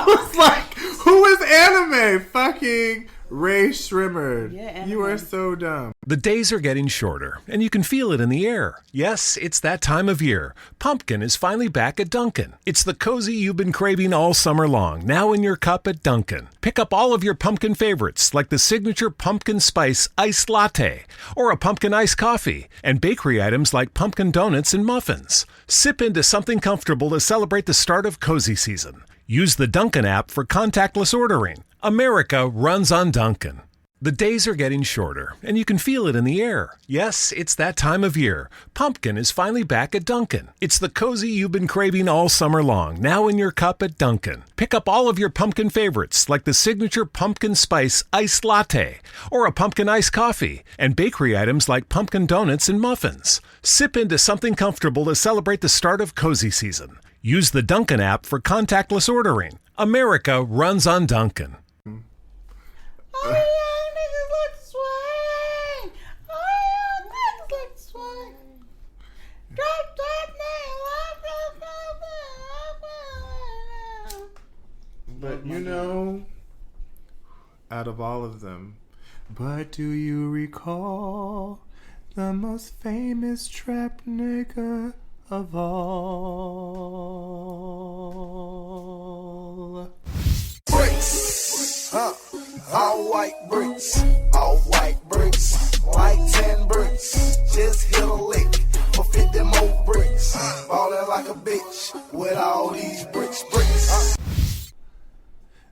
was like, who is anime? Fucking Ray Shrimmer. Yeah, anime. You are so dumb. The days are getting shorter, and you can feel it in the air. Yes, it's that time of year. Pumpkin is finally back at Dunkin'. It's the cozy you've been craving all summer long, now in your cup at Dunkin'. Pick up all of your pumpkin favorites, like the signature pumpkin spice iced latte, or a pumpkin iced coffee, and bakery items like pumpkin donuts and muffins. Sip into something comfortable to celebrate the start of cozy season. Use the Dunkin' app for contactless ordering. America runs on Dunkin'. The days are getting shorter, and you can feel it in the air. Yes, it's that time of year. Pumpkin is finally back at Dunkin'. It's the cozy you've been craving all summer long, now in your cup at Dunkin'. Pick up all of your pumpkin favorites, like the signature pumpkin spice iced latte, or a pumpkin iced coffee, and bakery items like pumpkin donuts and muffins. Sip into something comfortable to celebrate the start of cozy season. Use the Dunkin' app for contactless ordering. America runs on Dunkin'. Oh, young niggas like swing. Oh, young niggas like swing. Drop that name. But you know, out of all of them, but do you recall the most famous trap nigga of all? Bricks, all white bricks, like 10 bricks. Just hit a lick for 50 more bricks. Ballin' like a bitch with all these bricks.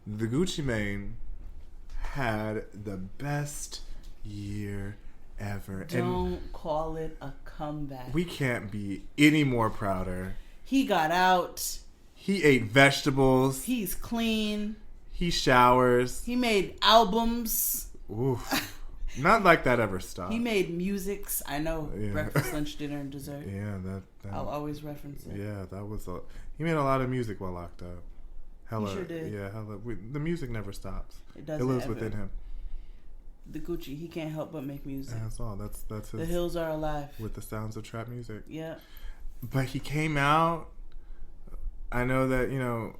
The Gucci Mane had the best year ever. Don't call it a comeback. We can't be any more prouder. He got out. He ate vegetables. He's clean. He showers. He made albums. Oof. Not like that ever stopped. He made musics. I know. Yeah. Breakfast, lunch, dinner, and dessert. Yeah, that I'll always reference it. Yeah, that was a... He made a lot of music while locked up. Hella, He sure did. Yeah, hella. The music never stops. It doesn't. It lives ever. within him. The Gucci, he can't help but make music. That's all. That's his... The hills are alive. With the sounds of trap music. Yeah. But he came out... I know that, you know...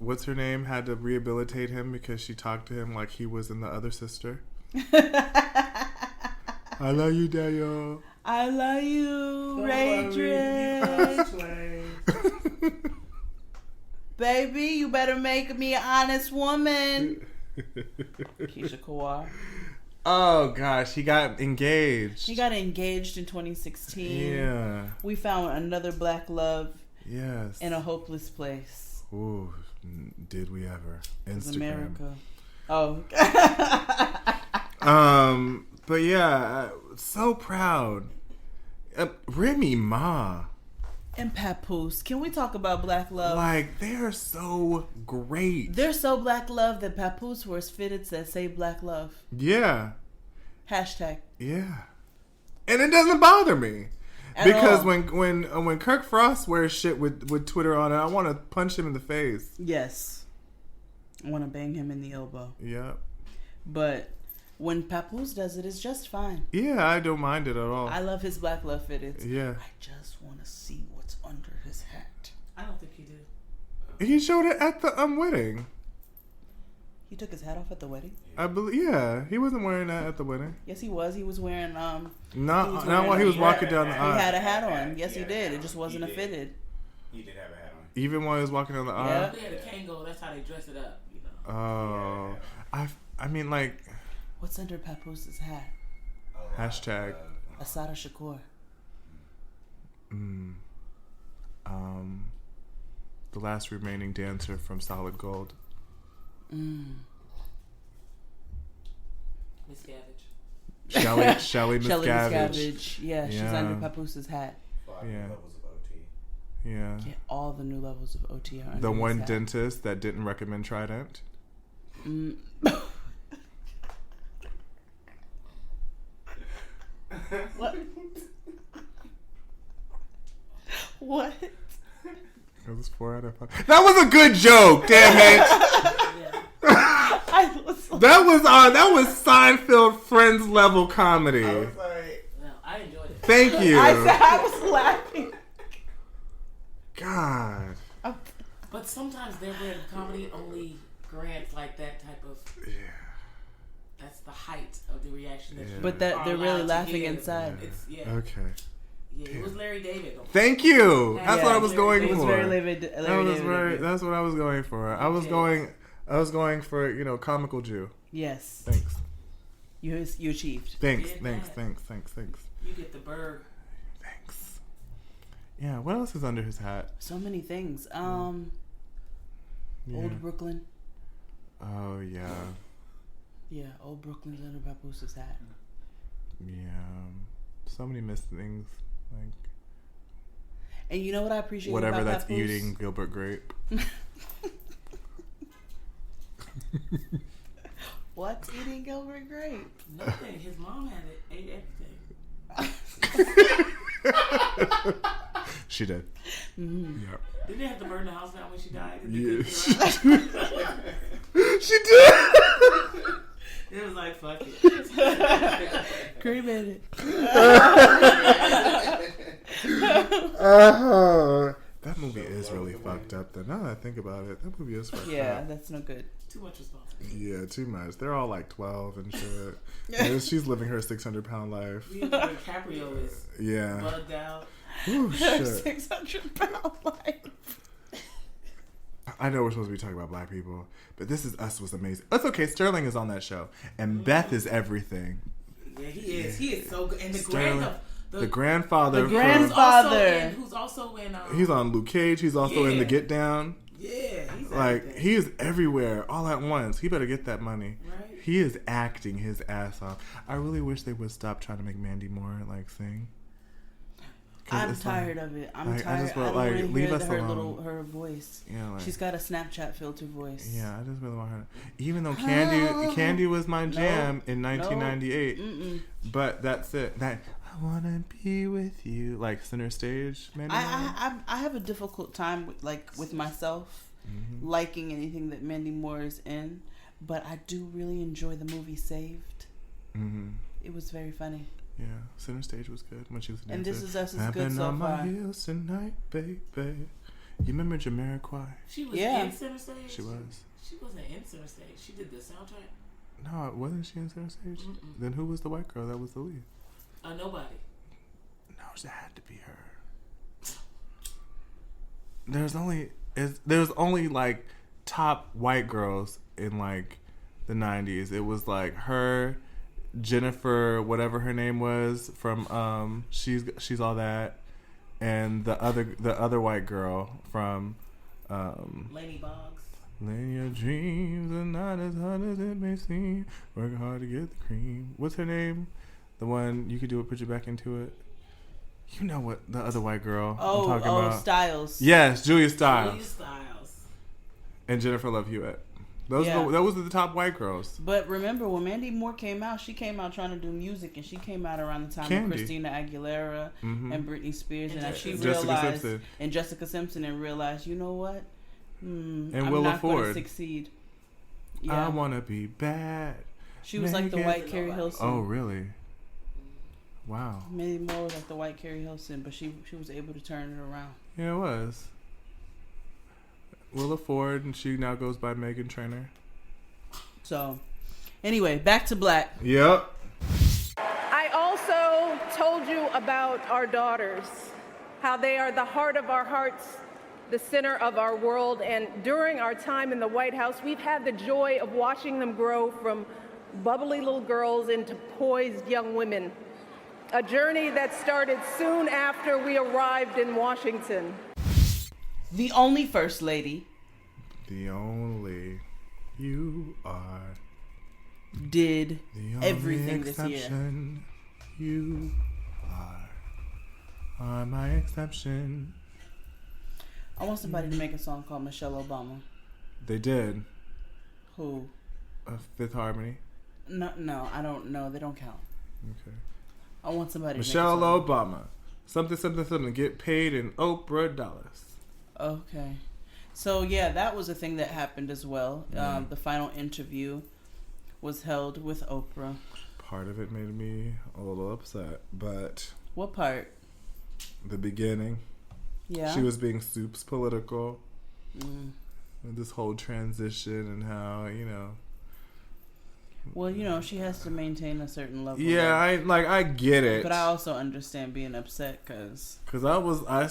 What's her name had to rehabilitate him because she talked to him like he was in The Other Sister. I love you, Daniel. I love you, Ray Drake. Baby, you better make me an honest woman. Keisha Kawar. Oh gosh, he got engaged. He got engaged in 2016. Yeah. We found another black love. Yes. In a hopeless place. Ooh, did we ever? Instagram. America. Oh. But yeah, so proud. Remy Ma. And Papoose. Can we talk about black love? Like, they're so great. They're so black love that Papoose wears fitteds that say black love. Yeah. Hashtag. Yeah. And it doesn't bother me. At because all. when Kirk Frost wears shit with Twitter on it, I want to punch him in the face. Yes. I want to bang him in the elbow. Yep. But when Papoose does it, it's just fine. Yeah, I don't mind it at all. I love his black love fitteds. Yeah. I just want to see what's under his hat. I don't think he did. He showed it at the wedding. He took his hat off at the wedding? I believe. Yeah, he wasn't wearing that at the wedding. Yes, he was. He was wearing Not while he was walking down the aisle. He had a hat on. Yes, he did. It just wasn't a fitted. He did have a hat on. Even while he was walking down the aisle. Yeah, the Kango. That's how they dress it up. You know. Oh, I mean, like. What's under Papoose' hat? Hashtag. Asada Shakur. The last remaining dancer from Solid Gold. Miscavige. Shelly Miscavige. Yeah, she's under Papoose' hat. Yeah. Levels of OT. Yeah. Yeah, all the new levels of OT are under The his one hat. dentist that didn't recommend Trident. What? What? It was 4 out of 5. That was a good joke, damn it. That was Seinfeld Friends level comedy. I was like, No, I enjoyed it. Thank you. I was laughing. God. But sometimes their brand of comedy only grants like that type of. Yeah. That's the height of the reaction that you But that are they're really allowed to laughing give. inside. It's, yeah. Okay. Yeah, it was Larry David. Thank you. Yeah, That's what I was going It for. was very Larry David. That's what I was going for. I was going for, comical Jew. Yes. Thanks. You achieved. Thanks. Did Thanks. that. Thanks. You get the bird. Thanks. Yeah, what else is under his hat? So many things. Yeah. Old Brooklyn. Oh, yeah. Yeah, Old Brooklyn's under Papoose' hat. Yeah. So many missed things. Like, and you know what I appreciate whatever about that's Papoose? eating Gilbert Grape. What's eating Gilbert Grape? Nothing. His mom had it. Ate everything. She did. Mm-hmm. Yep. Didn't they have to burn the house down when she died? Yeah. She did. It was like, fuck it. Cremated. That movie is really fucked up. Though now that I think about it, that movie is fucked up. Yeah, that's no good. Too much responsibility. Yeah, too much. They're all like 12 and shit. And she's living her 600-pound life. Leonardo DiCaprio is bugged out. Ooh, shit. 600-pound life. I know we're supposed to be talking about black people, but This Is Us was amazing. That's okay. Sterling is on that show, and Beth is everything. Yeah, he is. He is so good. And the Sterling, the grandfather. The grandfather. Who's also in. He's on Luke Cage. He's also in The Get Down. Yeah, he's like everything. he is everywhere all at once. He better get that money. Right. He is acting his ass off. I really wish they would stop trying to make Mandy Moore like sing. I'm tired of it. I'm like, tired. I just I want, don't like, want to leave hear us alone. her voice. Yeah, like, she's got a Snapchat filter voice. Yeah, I just really want her. Even though Candy was my jam in 1998, but that's it. That I wanna be with you, like Center Stage. Mandy Moore. I have a difficult time with myself liking anything that Mandy Moore is in, but I do really enjoy the movie Saved. It was very funny. Yeah, Center Stage was good when she was. And This Is Us is I've good been so on far. my heels tonight, baby. You remember Jamiroquai? She was in Center Stage? She was. She wasn't in Center Stage. She did the soundtrack. No, wasn't she in Center Stage? Then who was the white girl that was the lead? Nobody. No, that had to be her. There's only there's only like top white girls in like the 90s. It was like her, Jennifer, whatever her name was from She's All That, and the other white girl from Lainey Boggs. Lay your dreams are not as hard as it may seem. Work hard to get the cream. What's her name? The one you could do it, put you back into it. You know what the other white girl I'm talking about? Styles. Yes, Julia Stiles. Julia Stiles. And Jennifer Love Hewitt. Those were the top white girls. But remember, when Mandy Moore came out, she came out trying to do music, and she came out around the time of Christina Aguilera and Britney Spears, and she realized, and Jessica Simpson, and realized, you know what? And I'm Willa not going to Ford. succeed. Yeah. I want to be bad. She was like the white Carrie Hilson. Oh, really? Wow. Mandy Moore was like the white Carrie Hilson, but she was able to turn it around. Yeah, it was. Willa Ford, and she now goes by Meghan Trainor. So, anyway, back to Black. Yep. I also told you about our daughters, how they are the heart of our hearts, the center of our world, and during our time in the White House, we've had the joy of watching them grow from bubbly little girls into poised young women, a journey that started soon after we arrived in Washington. The only First Lady. The only you are. Did the everything this year. You are my exception. I want somebody to make a song called Michelle Obama. They did. Who? Fifth Harmony. No, I don't know. They don't count. Okay. I want somebody Michelle to make a song. Obama. Something. Get paid in Oprah dollars. Okay. So, yeah, that was a thing that happened as well. The final interview was held with Oprah. Part of it made me a little upset, but... What part? The beginning. Yeah. She was being soups political. This whole transition and how, Well, she has to maintain a certain level. Yeah, I get it. But I also understand being upset because I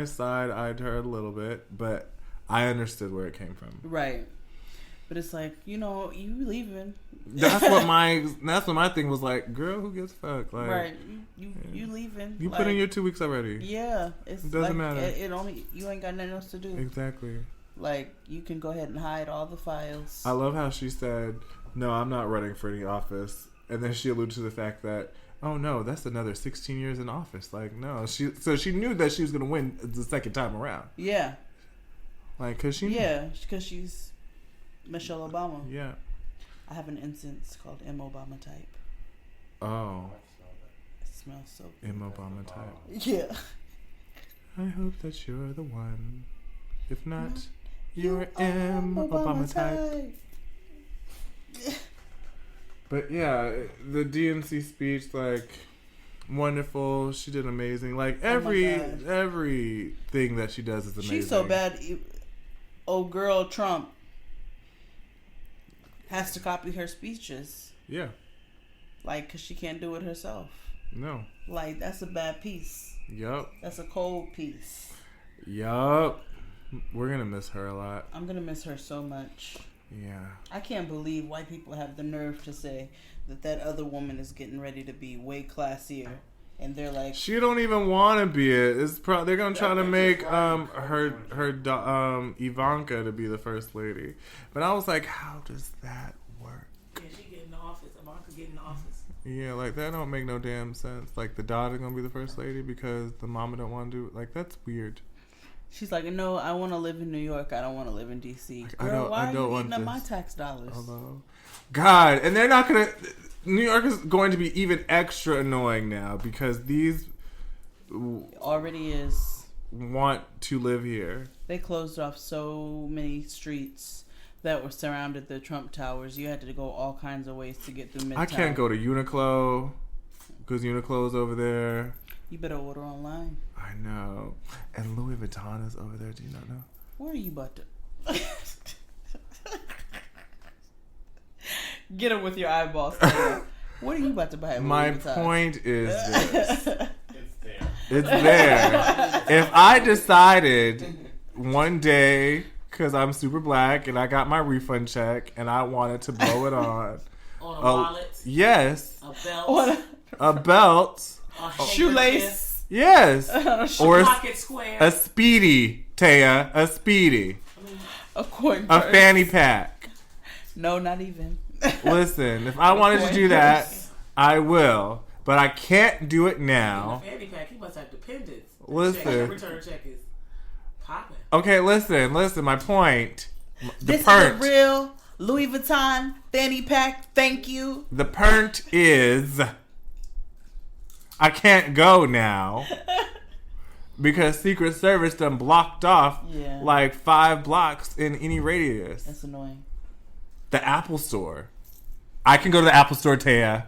side-eyed her a little bit, but I understood where it came from. Right. But it's like, you leaving. That's what my thing was like, girl, who gives a fuck? Like, right. You leaving. You put in your 2 weeks already. Yeah. It doesn't matter. You ain't got nothing else to do. Exactly. Like, you can go ahead and hide all the files. I love how she said, no, I'm not running for any office. And then she alluded to the fact that, oh no, that's another 16 years in office. Like, no. So she knew that she was going to win the second time around. Yeah. Like, because she... Yeah, because she's Michelle Obama. Yeah. I have an incense called M. Obama type. Oh. It smells so good. M. Obama type. Yeah. I hope that you're the one. If not, you're M. Obama type. But yeah, the DNC speech, like, wonderful. She did amazing. Like, everything that she does is amazing. She's so bad. Old girl Trump has to copy her speeches. Yeah. Like, because she can't do it herself. No. Like, that's a bad piece. Yup. That's a cold piece. Yup. We're going to miss her a lot. I'm going to miss her so much. Yeah. I can't believe white people have the nerve to say that other woman is getting ready to be way classier. And they're like... She don't even want to be it. They're going to try to make her Ivanka to be the first lady. But I was like, how does that work? Yeah, she get in the office. Ivanka get in the office. Yeah, like, that don't make no damn sense. Like, the daughter going to be the first lady because the mama don't want to do it. Like, that's weird. She's like, no, I want to live in New York. I don't want to live in D.C. Girl, why are you eating up my tax dollars? Hello? God, and they're not going to... New York is going to be even extra annoying now because these... already is. Want to live here. They closed off so many streets that were surrounded the Trump Towers. You had to go all kinds of ways to get through Midtown. I can't go to Uniqlo because Uniqlo's over there. You better order online. I know. And Louis Vuitton is over there. Do you not know? Where are you about to... Get him with your eyeballs. What are you about to buy? My point is this. It's there. It's there. If I decided one day, because I'm super black and I got my refund check and I wanted to blow it on. On a wallet? Yes. A belt? A belt. A shoelace? Yes. Or a pocket square. A speedy, Taya. A speedy. A coin A purse. fanny pack. No, not even. Listen, if I wanted to do that, I will. But I can't do it now. A fanny pack, he must have dependents. Listen. Return check is popping. Okay, listen. My point. This is a real Louis Vuitton fanny pack. Thank you. The point is, I can't go now because Secret Service done blocked off like 5 blocks in any radius. That's annoying. The Apple Store. I can go to the Apple Store, Taya.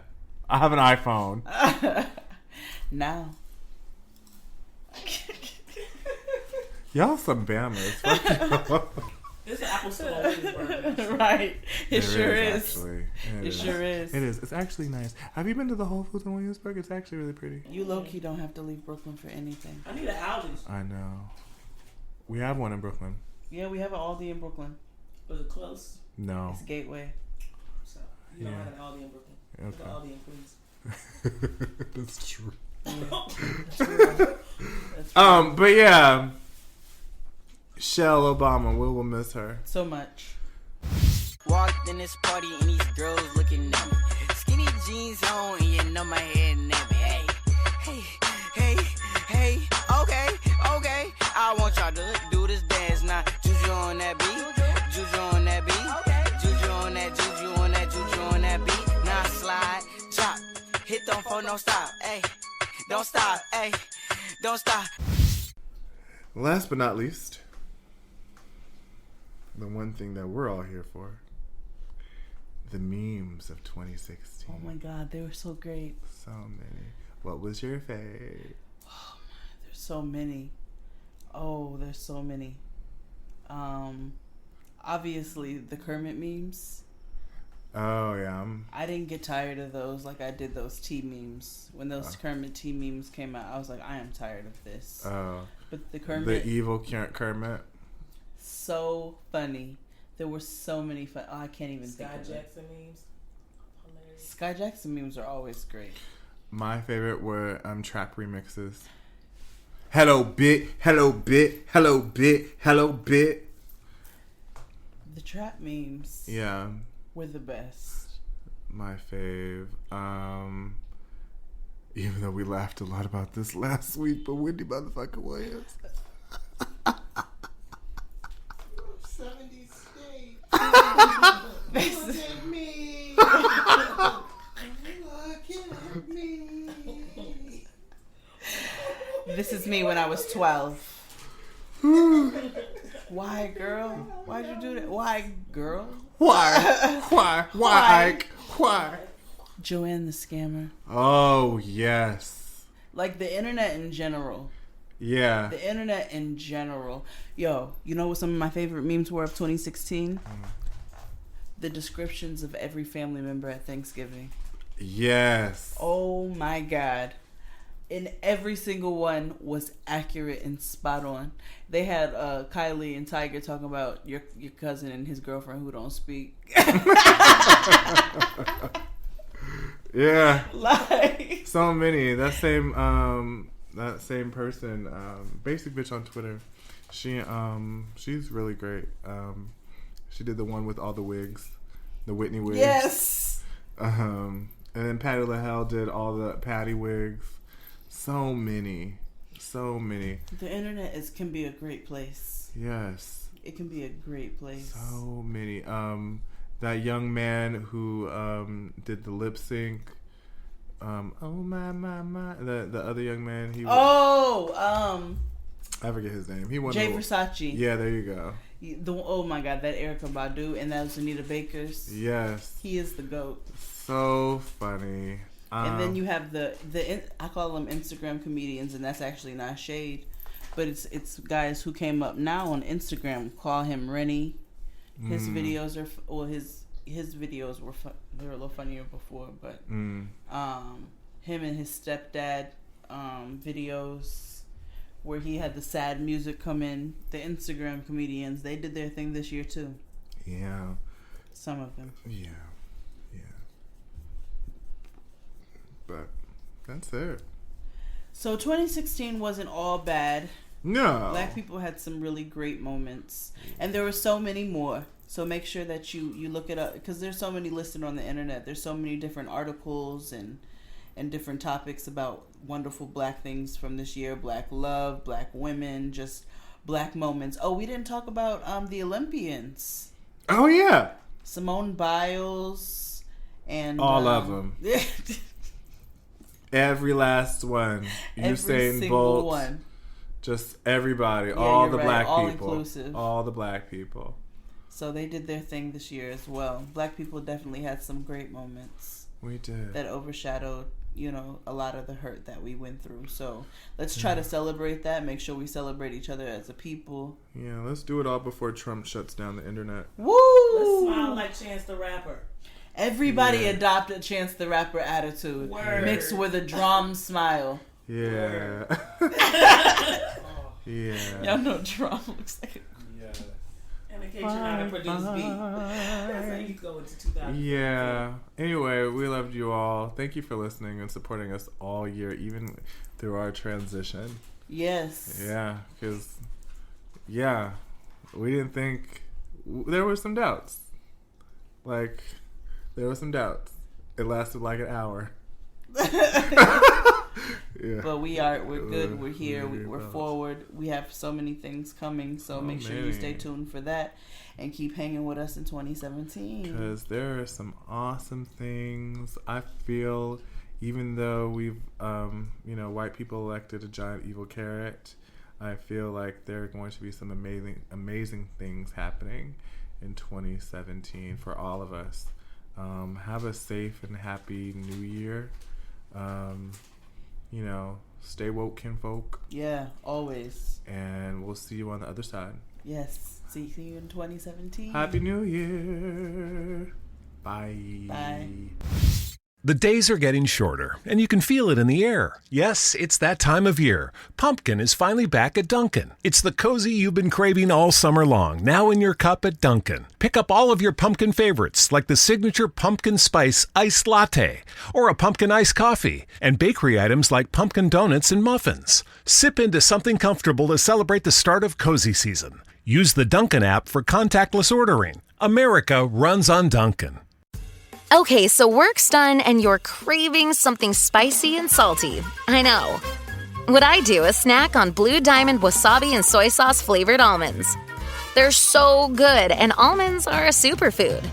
I have an iPhone. Now. Y'all some bammers. It's an Apple Store on Williamsburg. Right. It sure is. Actually. It sure is. It is. It's actually nice. Have you been to the Whole Foods in Williamsburg? It's actually really pretty. You low-key don't have to leave Brooklyn for anything. I need an Aldi's. I know. We have one in Brooklyn. Yeah, we have an Aldi in Brooklyn. Was it close? No. It's Gateway. So, you don't have an Aldi in Brooklyn. Okay. There's an Aldi in Queens. That's true. That's true. But yeah. Shell Obama, we will miss her so much. Walked in this party and these girls looking at me. Skinny jeans on and you know my head nappy. Hey, okay. I want y'all to do this dance now. Juju on that beat, juju on that beat, juju on that, juju on that, juju on that beat. Now slide, drop, hit them for no stop, hey, don't stop, hey, don't stop. Last but not least, the one thing that we're all here for, the memes of 2016. Oh my God, they were so great. So many. What was your fave? Oh my, there's so many. Oh, there's so many. Obviously the Kermit memes. Oh yeah. I didn't get tired of those like I did those T memes. When those Kermit T memes came out, I was like, I am tired of this. Oh. But the Kermit, the evil Kermit. So funny. There were so many fun. Oh, I can't even think of it. Sky Jackson memes. Hilarious. Sky Jackson memes are always great. My favorite were trap remixes. Hello bit, hello bit, hello bit, hello bit. The trap memes. Yeah. Were the best. My fave. Even though we laughed a lot about this last week, but Wendy motherfucking Williams. 70 states. This Look at me. Look at me. This is me when I was 12. Why, girl? Why'd you do that? Why, girl? Why, Ike? Why? Joanne the Scammer. Oh, yes. Like the internet in general. Yeah. The internet in general. Yo, you know what some of my favorite memes were of 2016? The descriptions of every family member at Thanksgiving. Yes. Oh my God. And every single one was accurate and spot on. They had Kylie and Tiger talking about your cousin and his girlfriend who don't speak. Yeah. Like so many. That same person, basic bitch on Twitter. She's really great. She did the one with all the wigs, the Whitney wigs. Yes. And then Patty LaHelle did all the Patty wigs. So many. The internet can be a great place. Yes. It can be a great place. So many. That young man who did the lip sync. Oh my. The other young man. I forget his name. He won. Jay Versace. Yeah, there you go. Oh my God, that Erykah Badu and that was Anita Baker's. Yes. He is the GOAT. So funny. And then you have the I call them Instagram comedians, and that's actually not shade, but it's guys who came up now on Instagram. Call him Rennie. His videos are his videos were they were a little funnier before, but him and his stepdad videos where he had the sad music come in. The Instagram comedians, they did their thing this year too. Yeah. Some of them. Yeah. But that's it. So 2016 wasn't all bad. No. Black people had some really great moments. And there were so many more. So make sure that you look it up, because there's so many listed on the internet. There's so many different articles and different topics about wonderful black things from this year. Black love, black women, just black moments. Oh, we didn't talk about the Olympians. Oh, yeah. Simone Biles and... all of them. Every last one. Every single one. Just everybody. Yeah, all the right. black all people. Inclusive. All the black people. So they did their thing this year as well. Black people definitely had some great moments. We did. That overshadowed, a lot of the hurt that we went through. So let's try to celebrate that. Make sure we celebrate each other as a people. Yeah, let's do it all before Trump shuts down the internet. Woo! Let's smile like Chance the Rapper. Everybody adopt a Chance the Rapper attitude. Word. Mixed with a drum smile. Yeah. Yeah. Y'all know drum looks like And in case you're not a produced beat. That's how you go into 2000. Yeah. Anyway, we loved you all. Thank you for listening and supporting us all year, even through our transition. Yes. Yeah, because, we didn't think... There were some doubts. There were some doubts. It lasted like an hour. Yeah. But we're good. We're here. We're forward. We have so many things coming. So make sure you stay tuned for that and keep hanging with us in 2017. Because there are some awesome things. I feel, even though we've, white people elected a giant evil carrot, I feel like there are going to be some amazing things happening in 2017 for all of us. Have a safe and happy new year. Stay woke, kinfolk. Yeah, always. And we'll see you on the other side. Yes. See you in 2017. Happy New Year. Bye. Bye. The days are getting shorter, and you can feel it in the air. Yes, it's that time of year. Pumpkin is finally back at Dunkin'. It's the cozy you've been craving all summer long, now in your cup at Dunkin'. Pick up all of your pumpkin favorites, like the signature pumpkin spice iced latte, or a pumpkin iced coffee, and bakery items like pumpkin donuts and muffins. Sip into something comfortable to celebrate the start of cozy season. Use the Dunkin' app for contactless ordering. America runs on Dunkin'. Okay, so work's done and you're craving something spicy and salty. I know. What I do is snack on Blue Diamond wasabi and soy sauce flavored almonds. They're so good, and almonds are a superfood.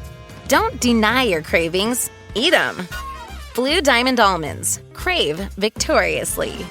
Don't deny your cravings. Eat them. Blue Diamond almonds. Crave victoriously.